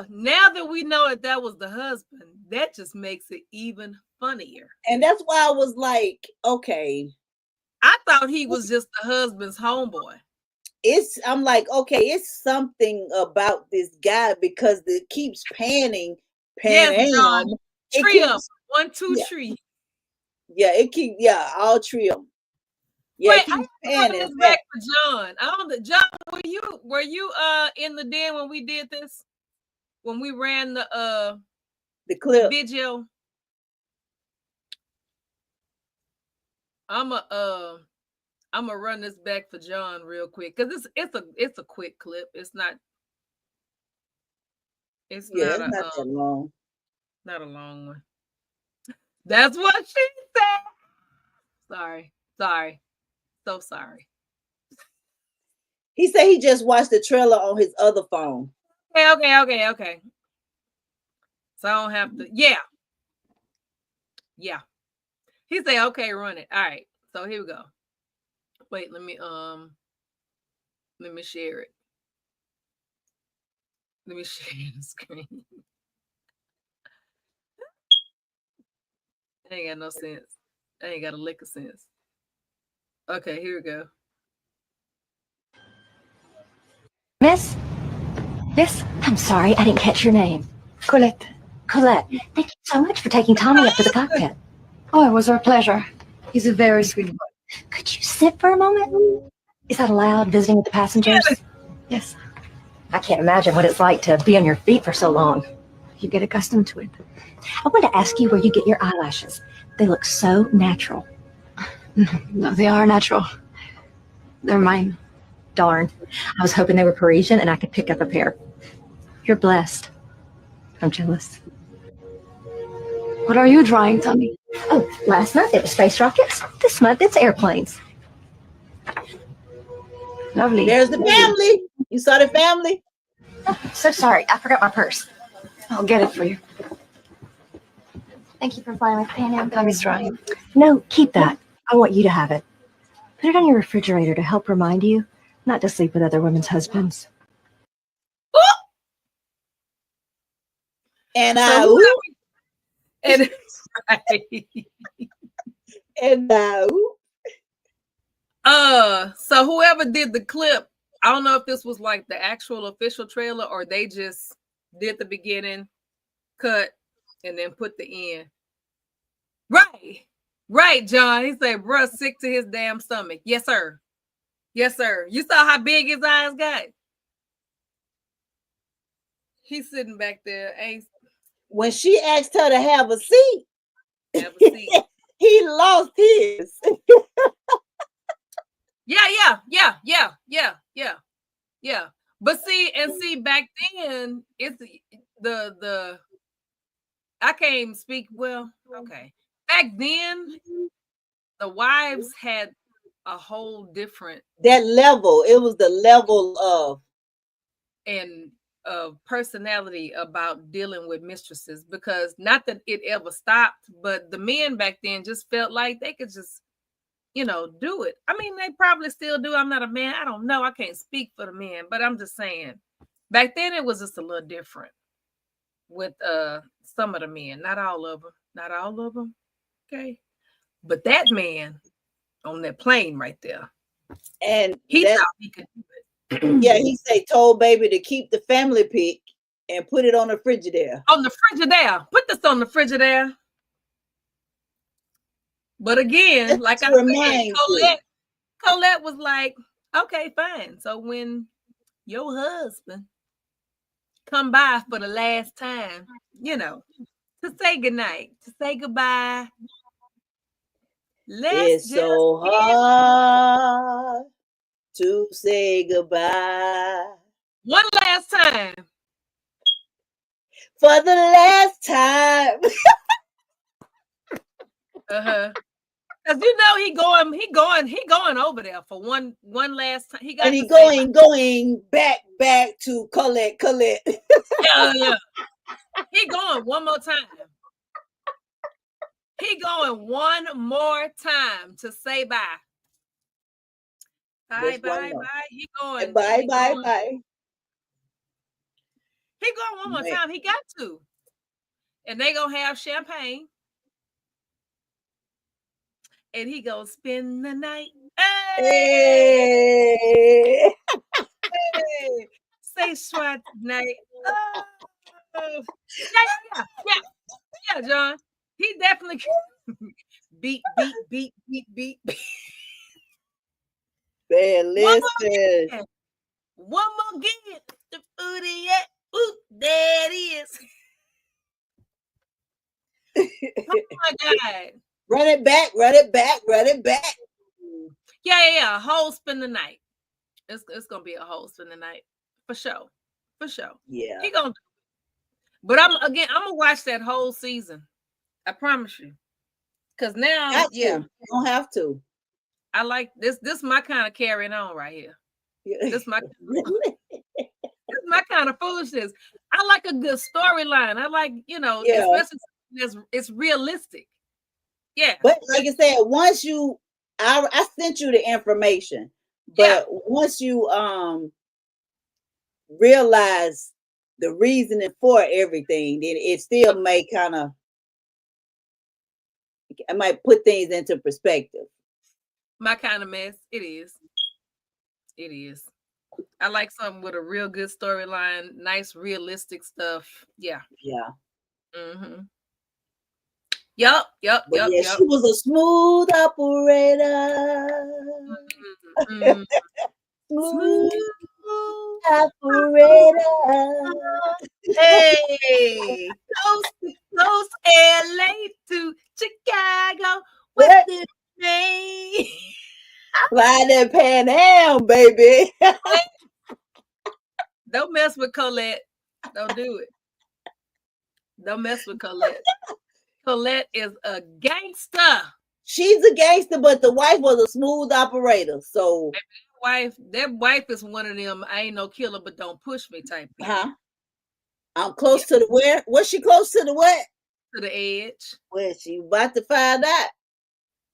Now that we know that was the husband, that just makes it even funnier. And that's why I was like, okay. I thought he was just the husband's homeboy. I'm like, okay, it's something about this guy because it keeps panning. Yes, John. Tree up. 1, 2, 3. Yeah, all three of them. Yeah, wait, I panning. Back for John. John, were you in the den when we did this? When we ran the clip video? I'm gonna run this back for John real quick because it's a quick clip. It's not that long. Not a long one. That's what she said. Sorry. So sorry. He said he just watched the trailer on his other phone. Okay. So I don't have to. Yeah. He said, okay, run it. All right. So here we go. Wait, let me share it. Let me share the screen. I ain't got no sense. I ain't got a lick of sense. Okay, here we go. Miss, Yes? I'm sorry, I didn't catch your name. Colette. Colette, thank you so much for taking Tommy up to the cockpit. Oh, it was our pleasure. He's a very sweet boy. Could you sit for a moment? Is that allowed, visiting with the passengers? Yes, I can't imagine what it's like to be on your feet for so long. you get accustomed to it. I wanted to ask you where you get your eyelashes. They look so natural. No, they are natural. They're mine. Darn. I was hoping they were Parisian and I could pick up a pair. You're blessed. I'm jealous. What are you drawing, Tommy? Oh, last month it was space rockets. This month it's airplanes. Lovely. There's the family. You saw the family? Oh, so sorry. I forgot my purse. I'll get it for you. Thank you for flying with Pan Am. Tommy's drawing. No, keep that. I want you to have it. Put it on your refrigerator to help remind you not to sleep with other women's husbands. And And right. So whoever did the clip, I don't know if this was like the actual official trailer or they just did the beginning, cut, and then put the end. Right, John. He said, bruh, sick to his damn stomach. Yes, sir. Yes, sir. You saw how big his eyes got? He's sitting back there. When she asked her to have a seat, Have a seat. he lost his. Yeah. But see, back then, it's the I can't even speak well. Okay. Back then, the wives had a whole different That level, it was the level of personality about dealing with mistresses, because not that it ever stopped, but the men back then just felt like they could just, do it. I mean, they probably still do. I'm not a man. I don't know. I can't speak for the men, but I'm just saying back then it was just a little different with some of the men, not all of them. Okay. But that man on that plane right there, and he thought he could do it. Yeah, he told baby to keep the family pic and put it on the Frigidaire. On the Frigidaire. Put this on the Frigidaire. But again, That's like I said, Colette was like, okay, fine. So when your husband come by for the last time, to say goodnight, to say goodbye. It's so hard to say goodbye. One last time. For the last time. Cause he going over there for one last time. And he going back to Colette. Yeah. He going one more time. He going one more time to say bye. Bye. He going. Bye. He going one more time. He got to. And they gonna have champagne. And he gonna spend the night. Hey. Say Schwartz night. Oh. Yeah, John. He definitely beat. Man, listen. One more game. The foodie yet. Ooh, there it is. Oh my God. Run it back. Yeah. A whole spend the night. It's gonna be a whole spend the night. For sure. Yeah. He gonna do it. But I'm gonna watch that whole season. I promise you. Because now, you don't have to. I like this. This is my kind of carrying on right here. This is my kind of foolishness. I like a good storyline. I like, especially it's realistic. Yeah. But like I said, once I sent you the information, but once you realize the reasoning for everything, then it still may I might put things into perspective. My kind of mess. It is. I like something with a real good storyline, nice realistic stuff. Yeah. Yeah. Mm-hmm. Yep. But yeah, she was a smooth operator. Mm-hmm. Smooth operator. Hey, close LA to Chicago. What's What? the name? Fly that Pan Am, baby. Don't mess with Colette. Don't do it. Don't mess with Colette. Colette is a gangster. She's a gangster, but the wife was a smooth operator. So That wife is one of them. I ain't no killer, but don't push me type. I'm close to the where? Was she close to the what? To the edge. Well, she about to find out.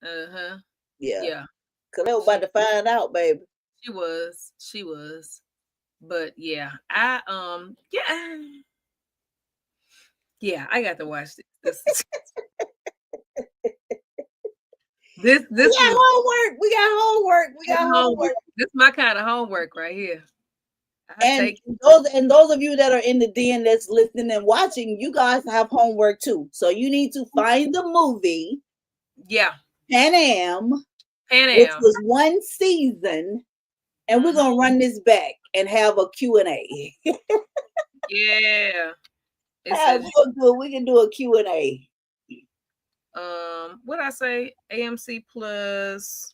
Uh-huh. Yeah. Colette was about to find out, baby. She was. But yeah, yeah, I got to watch this. This we got homework. We got homework. This is my kind of homework right here. And those of you that are in the den that's listening and watching, you guys have homework too. So you need to find the movie. Yeah. Pan Am. Which was one season. And we're gonna run this back and have a Q&A. Yeah. We can do a Q&A. What I say? AMC Plus,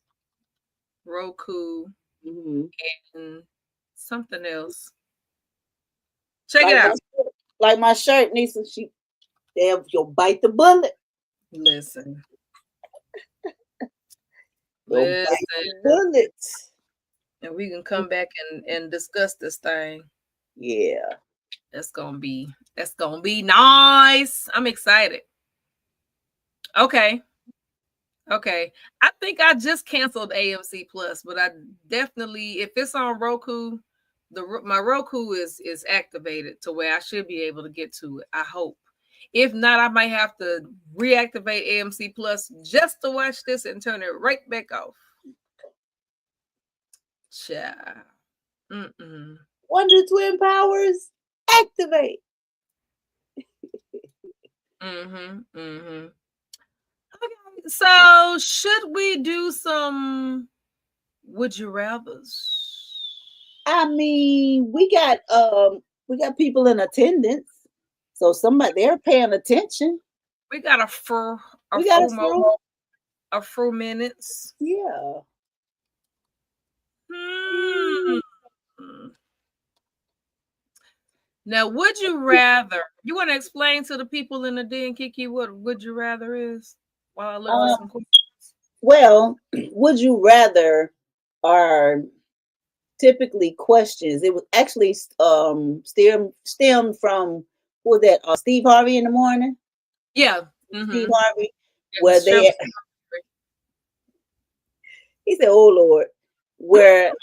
Roku, and something else. Check it out. Like my shirt, Nisa, you'll bite the bullet. Listen. Bite the bullet. And we can come back and discuss this thing. Yeah. That's gonna be nice. I'm excited. Okay. I think I just canceled AMC Plus, but I definitely, if it's on Roku, my Roku is activated to where I should be able to get to it. I hope. If not, I might have to reactivate AMC Plus just to watch this and turn it right back off. Child. Wonder Twin Powers, activate. Okay, so should we do some would you rathers? I mean, we got people in attendance, so they're paying attention. We got a few minutes. Yeah. Now, would you rather? You want to explain to the people in the den, Kiki, what would you rather is? While I look for some questions. Well, would you rather are typically questions. It was actually stemmed from who was that? Steve Harvey in the morning. Yeah, Steve Harvey. Where he said, "Oh Lord," where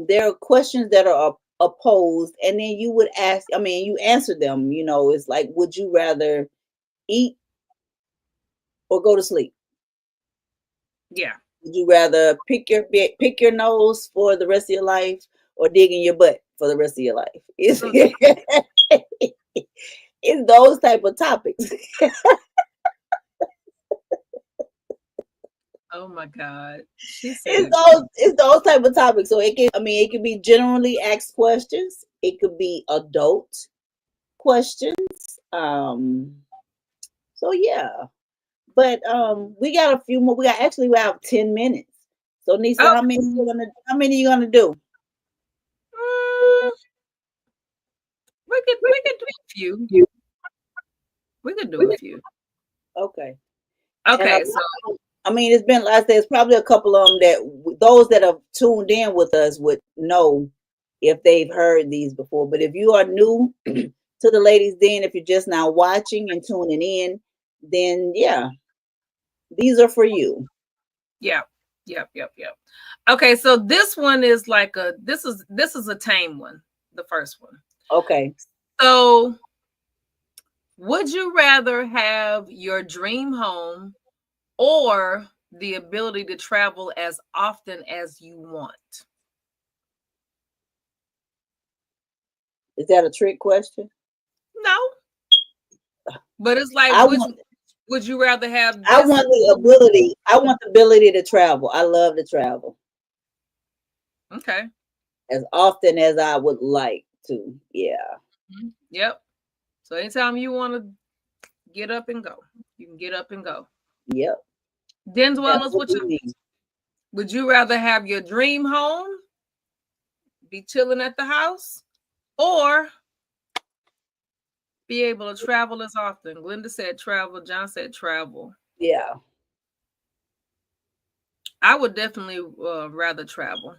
there are questions that are opposed, and then you would ask. I mean, you answer them. You know, it's like, would you rather eat or go to sleep? Yeah. Would you rather pick your nose for the rest of your life or dig in your butt for the rest of your life? It's those type of topics. Oh my God. It's those type of topics. So it can be generally asked questions. It could be adult questions. So yeah. But we got a few more. We have 10 minutes. So Nisa, how many are you gonna do? We could do a few. We could do a few. Okay. Okay. So I mean, it's been last day. It's probably a couple of them that those that have tuned in with us would know if they've heard these before. But if you are new to the Ladies Den, if you're just now watching and tuning in, then yeah, these are for you. Yep. Okay, so this one is like this is a tame one, the first one. Okay. So would you rather have your dream home or the ability to travel as often as you want? Is that a trick question? No. But it's like, would you rather have I want the ability. I want the ability to travel. I love to travel. Okay. As often as I would like to. Yeah. Yep. So anytime you want to get up and go, you can get up and go. Yep. Denzel, would you rather have your dream home, be chilling at the house, or be able to travel as often? Glenda said travel. John said travel. Yeah. I would definitely rather travel.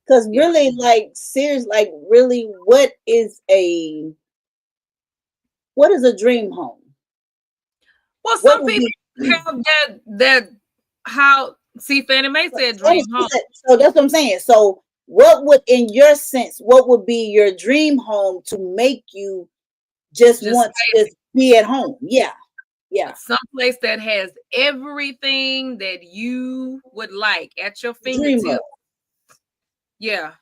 Because really, like, serious, like, really, what is a dream home? Well, some people have that how, see, Fannie Mae said dream home. So that's what I'm saying. So what would, in your sense, what would be your dream home to make you just want to just be at home? Yeah. Yeah. Someplace that has everything that you would like at your fingertips. Yeah.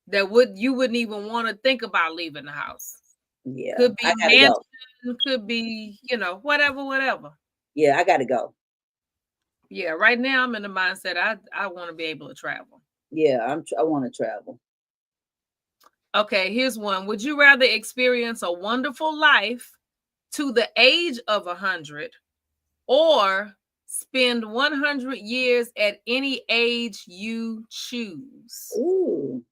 That you wouldn't even want to think about leaving the house. Yeah. Could be mansion, could be, whatever. Yeah, I gotta go. Yeah, right now I'm in the mindset I want to be able to travel. Yeah, I want to travel. Okay, here's one. Would you rather experience a wonderful life to the age of 100 or spend 100 years at any age you choose? Ooh.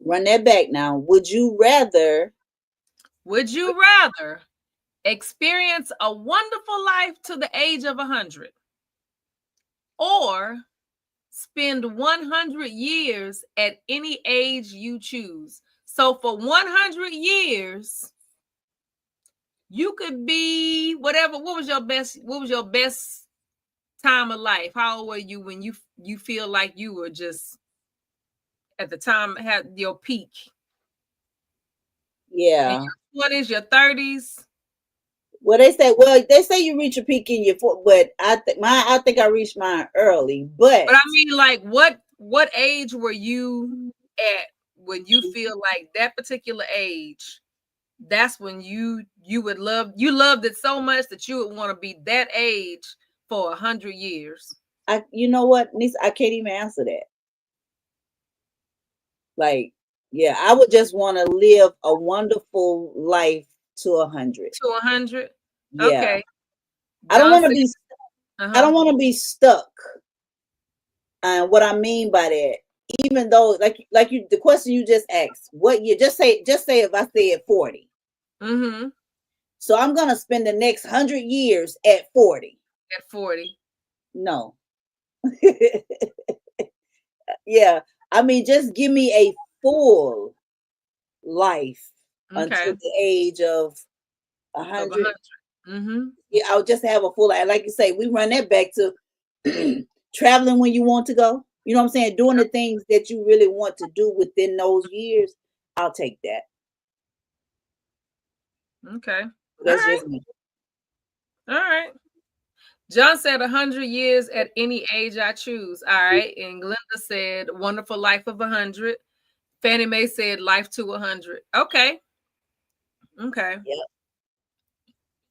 Run that back now. Would you rather experience a wonderful life to the age of 100 or spend 100 years at any age you choose? So for 100 years, you could be whatever. What was your best time of life? How old were you when you feel like you were just at the time had your peak? Yeah. What is your 30s? Well, they say you reach a peak in your foot, but I think I reached mine early. But I mean, like, what age were you at when you feel like that particular age? That's when you loved it so much that you would want to be that age for 100 years. You know what, Nisa, I can't even answer that. Like, yeah, I would just want to live a wonderful life to 100. To 100? Yeah. Okay. I don't want to be I don't want to be stuck. And what I mean by that, even though like you, the question you just asked, what year? Just say if I said 40. Mm-hmm. So I'm gonna spend the next 100 years at 40. At 40. No. Yeah. I mean, just give me a full life until the age of 100. Mm-hmm. Yeah, I'll just have a full life. Like you say, we run that back to traveling when you want to go. You know what I'm saying? Doing the things that you really want to do within those years. I'll take that. Okay. That's just me. All right. John said 100 years at any age I choose. All right. And Glenda said wonderful life of 100. Fannie Mae said life to 100. Okay. Okay. Yeah.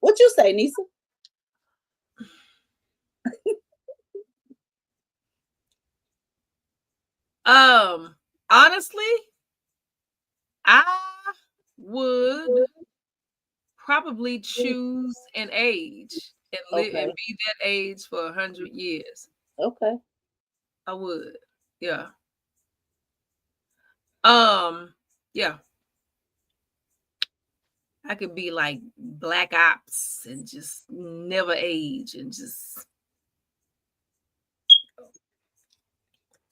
What you say, Nisa? Honestly, I would probably choose an age and live and be that age for 100 years. Okay. I would. Yeah. Yeah. I could be like Black Ops and just never age and just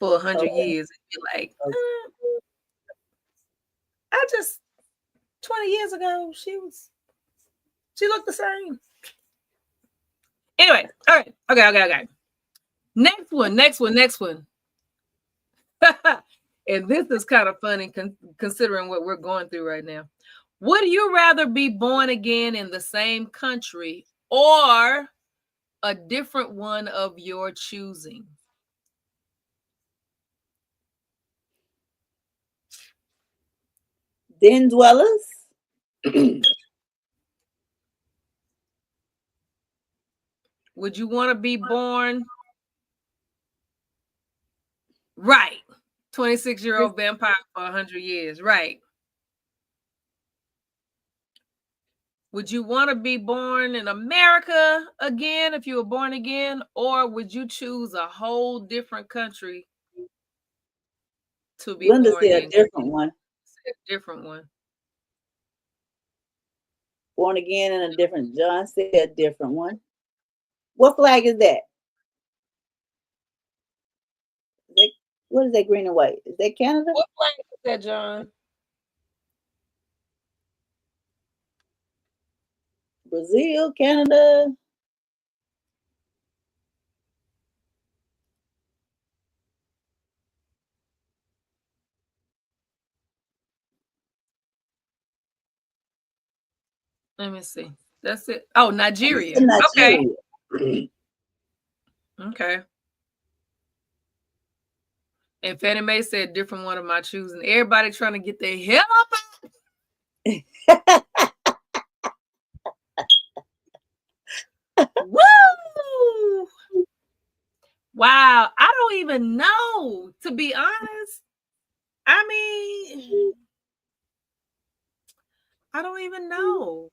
for 100 years and be like, I just 20 years ago, she looked the same. Anyway, all right. Okay. Next one. And this is kind of funny considering what we're going through right now. Would you rather be born again in the same country or a different one of your choosing? Den dwellers? Would you want to be born? Right. 26-year-old vampire for 100 years. Right. Would you want to be born in America again if you were born again? Or would you choose a whole different country to be Linda born said in? a different one. A different one. Born again in a different. John said a different one. What flag is that? What is that, green and white? Is that Canada? What flag is that, John? Brazil, Canada. Let me see. That's it. Oh, Nigeria. Nigeria. Okay. Okay. And Fannie Mae said different one of my choosing. Everybody trying to get their hell up. Woo! Wow. I don't even know, to be honest. I mean, I don't even know.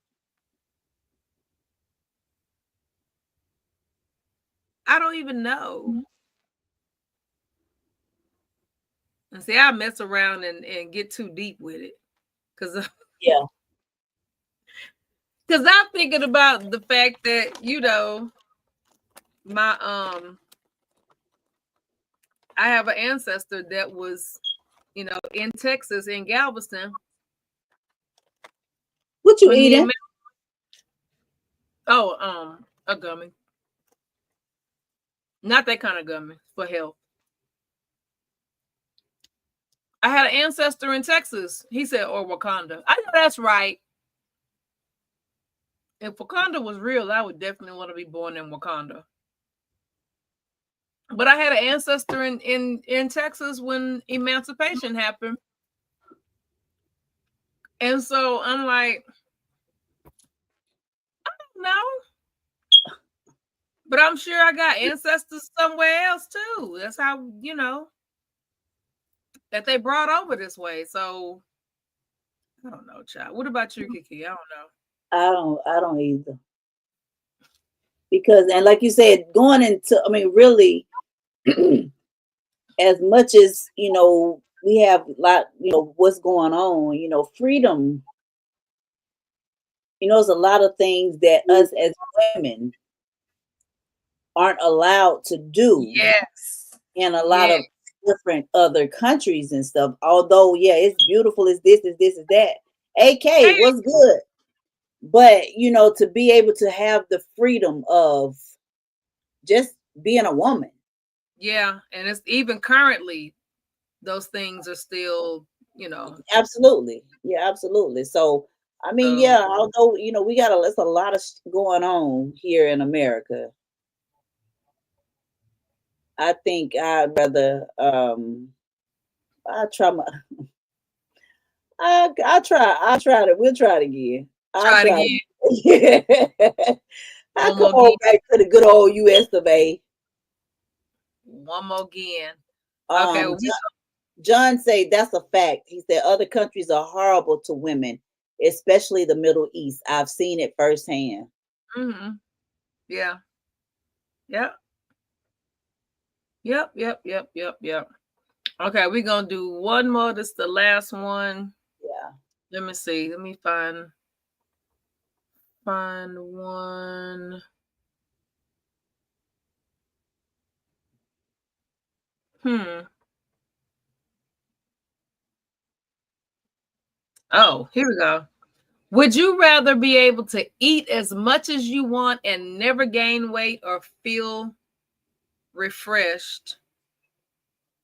I don't even know. And see, I mess around and get too deep with it. Yeah. Because I'm thinking about the fact that, you know, my I have an ancestor that was, you know, in Texas, in Galveston. What you eating? Oh, a gummy. Not that kind of gummy, for health. I had an ancestor in Texas. He said, or Wakanda. I know that's right. If Wakanda was real, I would definitely want to be born in Wakanda. But I had an ancestor in Texas when emancipation happened. And so I'm like, I don't know. But I'm sure I got ancestors somewhere else too. That's how, you know, that they brought over this way. So I don't know, child. What about you, Kiki? I don't know. I don't either. Because, and like you said, going into, I mean, really, as much as, you know, we have a lot, you know, what's going on, you know, freedom, you know, there's a lot of things that us as women aren't allowed to do. Yes. In a lot of different other countries and stuff. Although, yeah, it's beautiful, it's this, is this, is that. AK was good. But, you know, to be able to have the freedom of just being a woman. Yeah. And it's even currently, those things are still, you know. Absolutely. Yeah, absolutely. So, I mean, yeah, although, you know, there's a lot of going on here in America. I think I'd rather, I'll try it. We'll try it again. Try it again. Yeah. I come on back to the good old US of A. One more again. Okay. John say that's a fact. He said other countries are horrible to women, especially the Middle East. I've seen it firsthand. Mm-hmm. Yeah. Yep. Yep. Okay, we're gonna do one more. This is the last one. Yeah. Let me see. Let me find one. Oh, here we go. Would you rather be able to eat as much as you want and never gain weight, or feel refreshed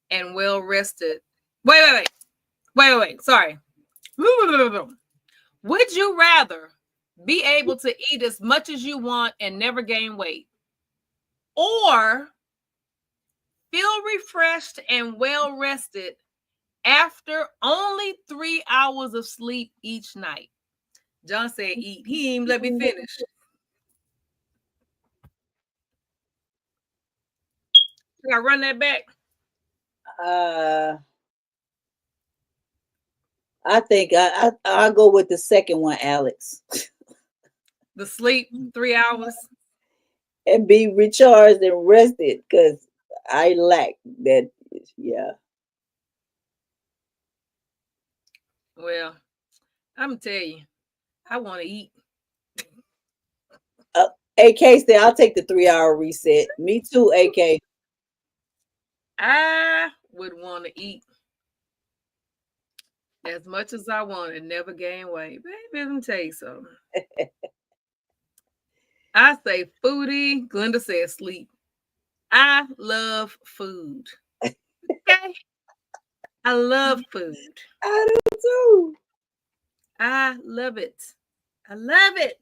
and well rested? Wait. Sorry. Would you rather be able to eat as much as you want and never gain weight, or feel refreshed and well rested after only 3 hours of sleep each night. John said eat. He didn't even let me finish. Can I run that back? I think I'll go with the second one, Alex. The sleep 3 hours. And be recharged and rested, because I lack that. Yeah. Well, I'm gonna tell you, I want to eat. AK said, I'll take the 3 hour reset. Me too, AK. I would want to eat as much as I want and never gain weight. Baby, let me tell you something. I say foodie. Glenda said sleep. I love food. Okay? I love food. I do too. I love it. I love it.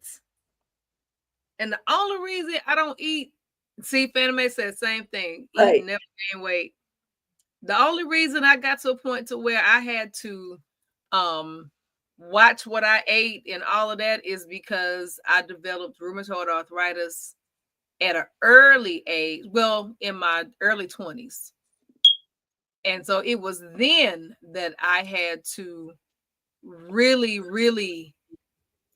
And the only reason I don't eat, see, Fannie Mae said the same thing. Right. Eat, never gain weight. The only reason I got to a point to where I had to watch what I ate and all of that is because I developed rheumatoid arthritis at an early age, well, in my early 20s. And so it was then that I had to really, really,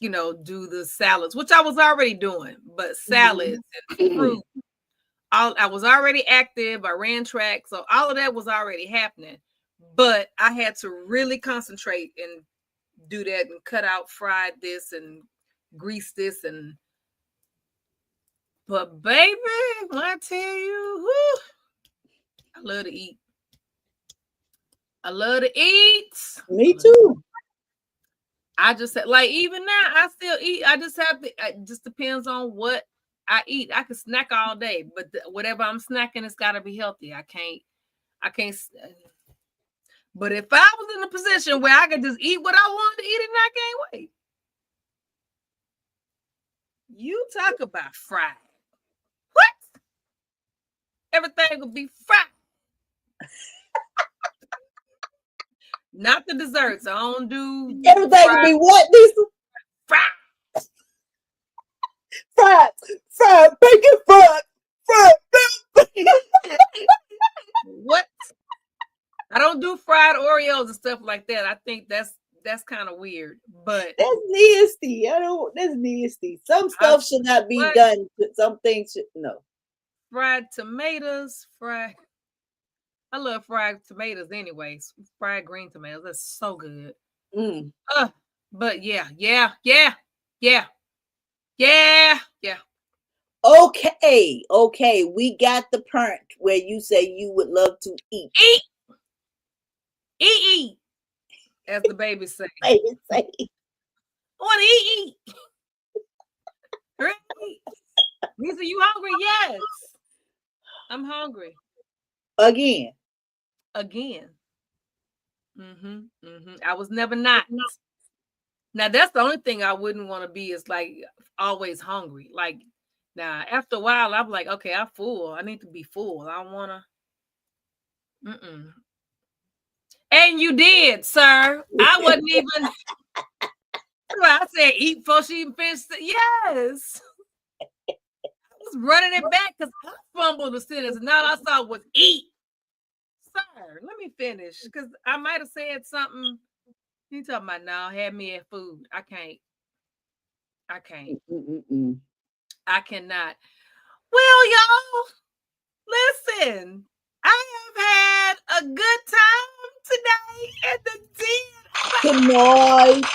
do the salads, which I was already doing, but salads and fruit. I was already active. I ran track. So all of that was already happening. But I had to really concentrate and do that and cut out fried this and grease this. But baby, when I tell you, whew, I love to eat. I love to eat. Me too. I just said, like, even now, I still eat. I just have to, it just depends on what I eat. I can snack all day, but whatever I'm snacking, it's got to be healthy. I can't. But if I was in a position where I could just eat what I wanted to eat and not gain weight, you talk about fried. What? Everything would be fried. Not the desserts. I don't do everything would be what, Lisa? Fried. Fried, bacon, fried. What? I don't do fried Oreos and stuff like that. I think that's kind of weird, but that's nasty. That's nasty. Some stuff should not be done. Some things should no. Fried tomatoes, I love fried tomatoes anyways. Fried green tomatoes. That's so good. But yeah. Okay. We got the part where you say you would love to eat. Eat. As the baby say. Baby say. I want to eat. Right? Lisa, you hungry? Yes. I'm hungry. Again. I was never not. Now that's the only thing I wouldn't want to be is like always hungry. Like now after a while, I'm like, okay, I'm full. I need to be full. I don't want to. And you did, sir. I wasn't even. I said eat before she even finished. Yes. I was running it back because I fumbled the sentence, and all I saw was eat. Sir, let me finish because I might have said something. You talking about now? Have me at food. I can't. I cannot. Well, y'all, listen. I have had a good time today at the den. Good night.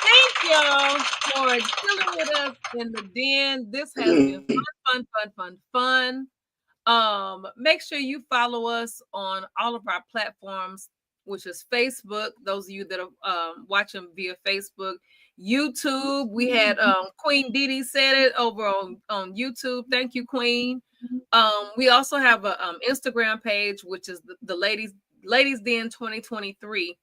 Thank y'all for chilling with us in the den. This has been fun. Make sure you follow us on all of our platforms, which is Facebook. Those of you that are watching via Facebook, YouTube. We had Queen Didi said it over on YouTube. Thank you, Queen. We also have a Instagram page, which is the Ladies Den 2023.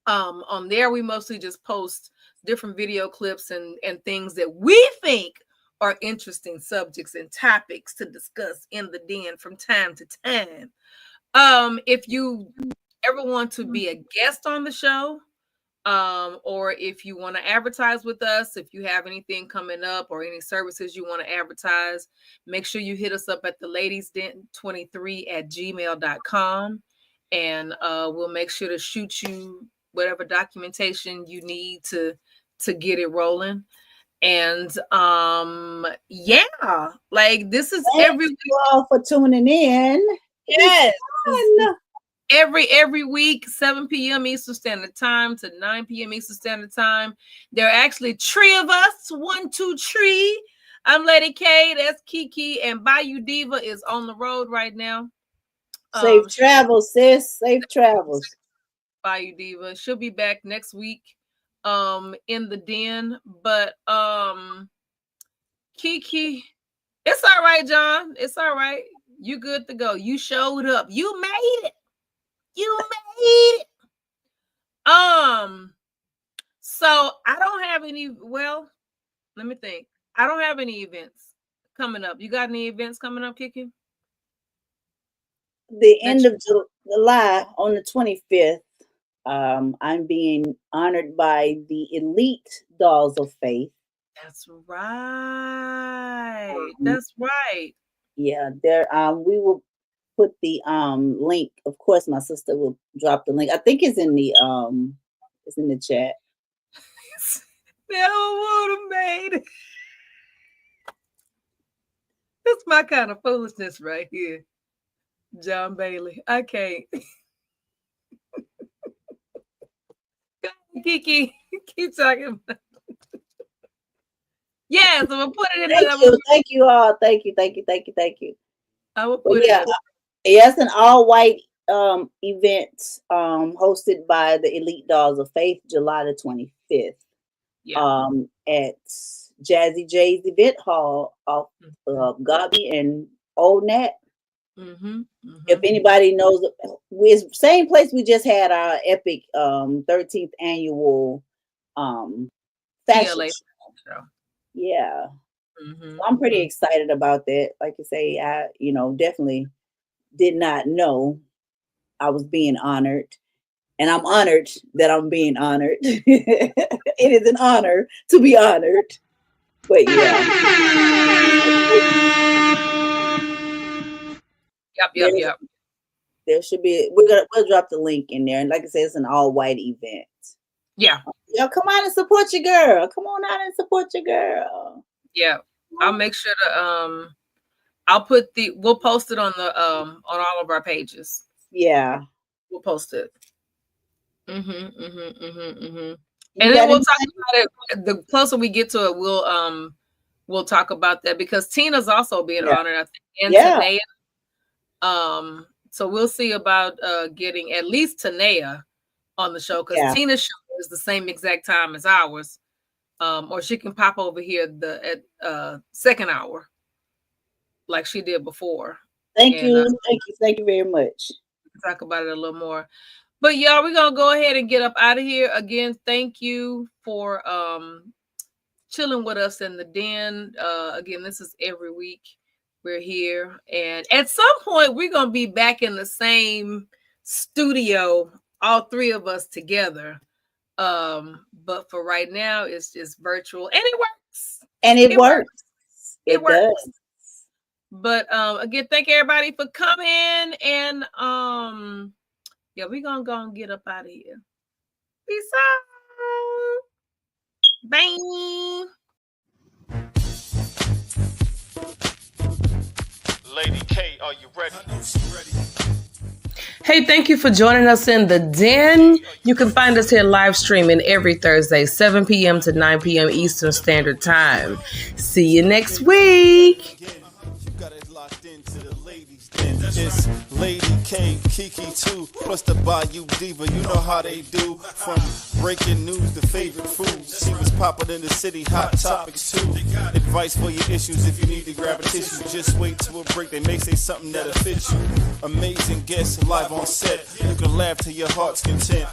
On there, we mostly just post different video clips and things that we think are interesting subjects and topics to discuss in the den from time to time. If you ever want to be a guest on the show, or if you want to advertise with us, if you have anything coming up or any services you want to advertise, make sure you hit us up at theladiesden23@gmail.com, and we'll make sure to shoot you whatever documentation you need to get it rolling. And yeah, like this is Thank you all for tuning in. Yes. Every week, 7 p.m. Eastern Standard Time to 9 p.m. Eastern Standard Time. There are actually 3 of us. 1, 2, 3. I'm Lady K. That's Kiki. And Bayou Diva is on the road right now. Safe travels, sis. Safe travels. Bayou Diva. She'll be back next week in the den. But Kiki, it's all right, John. It's all right. You good to go. You showed up. You made it. You made it. So I don't have any, well, let me think. I don't have any events coming up. You got any events coming up, Kiki? The end of July on the 25th, I'm being honored by the Elite Dolls of Faith. That's right. That's right. Yeah, there we will put the link. Of course, my sister will drop the link. I think it's in the chat. Never would have made it. That's my kind of foolishness right here. John Bailey. I can't. Kiki, keep talking about it. Yes, I'm gonna put it in there. Thank you all. Thank you. I will put it. Yes, an all-white event hosted by the Elite Dolls of Faith, July the 25th. Yeah. At Jazzy J's event hall off Gabi and Old Nat. If anybody knows, it's the same place we just had our epic 13th annual fashion show. Yeah. So I'm pretty excited about that. Like you say, I definitely did not know I was being honored, and I'm honored that I'm being honored. It is an honor to be honored. But yeah. Yep. There should be. We'll drop the link in there, and like I said, it's an all-white event. Yeah. Y'all come out and support your girl. Come on out and support your girl. Yeah. I'll make sure to we'll post it on the on all of our pages. Yeah. We'll post it. And then we'll talk about it. The closer we get to it, we'll talk about that, because Tina's also being honored, I think, and Tanea. So we'll see about getting at least Tanea on the show, because Tina's show is the same exact time as ours. Or she can pop over here at second hour, like she did before. Thank you very much. Talk about it a little more. But y'all, we're gonna go ahead and get up out of here. Again, thank you for chilling with us in the den. Again, this is every week we're here, and at some point we're gonna be back in the same studio, all 3 of us together. But for right now, it's just virtual, and it works. And it works. It does. But again, thank everybody for coming, and yeah, we're gonna go and get up out of here. Peace out. Bye. Lady K, are you ready? I know she's ready. Hey, thank you for joining us in the den. You can find us here live streaming every Thursday, 7 p.m. to 9 p.m. Eastern Standard Time. See you next week. It's Lady K, Kiki too, plus the Bayou Diva. You know how they do. From breaking news to favorite foods, she was popping in the city. Hot topics too. Advice for your issues if you need to grab a tissue. Just wait till a break. They may say something that'll fit you. Amazing guests live on set. You can laugh to your heart's content.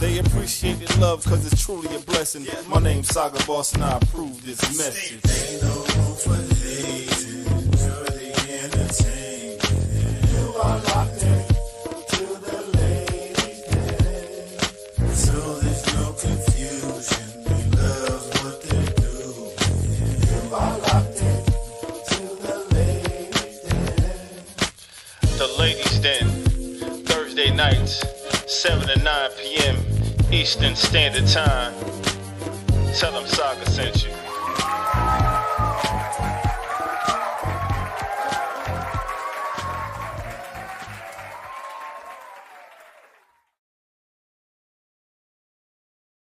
They appreciated love cause it's truly a blessing. My name's Saga Boss and I approve this message. Ain't no room for hating. Enjoy the entertainment. You are locked in to the ladies' den. So there's no confusion. We love what they do. You are locked in to the ladies' den. The Ladies Den, Thursday nights, 7 to 9 p.m. Eastern Standard Time. Tell them Saga sent you.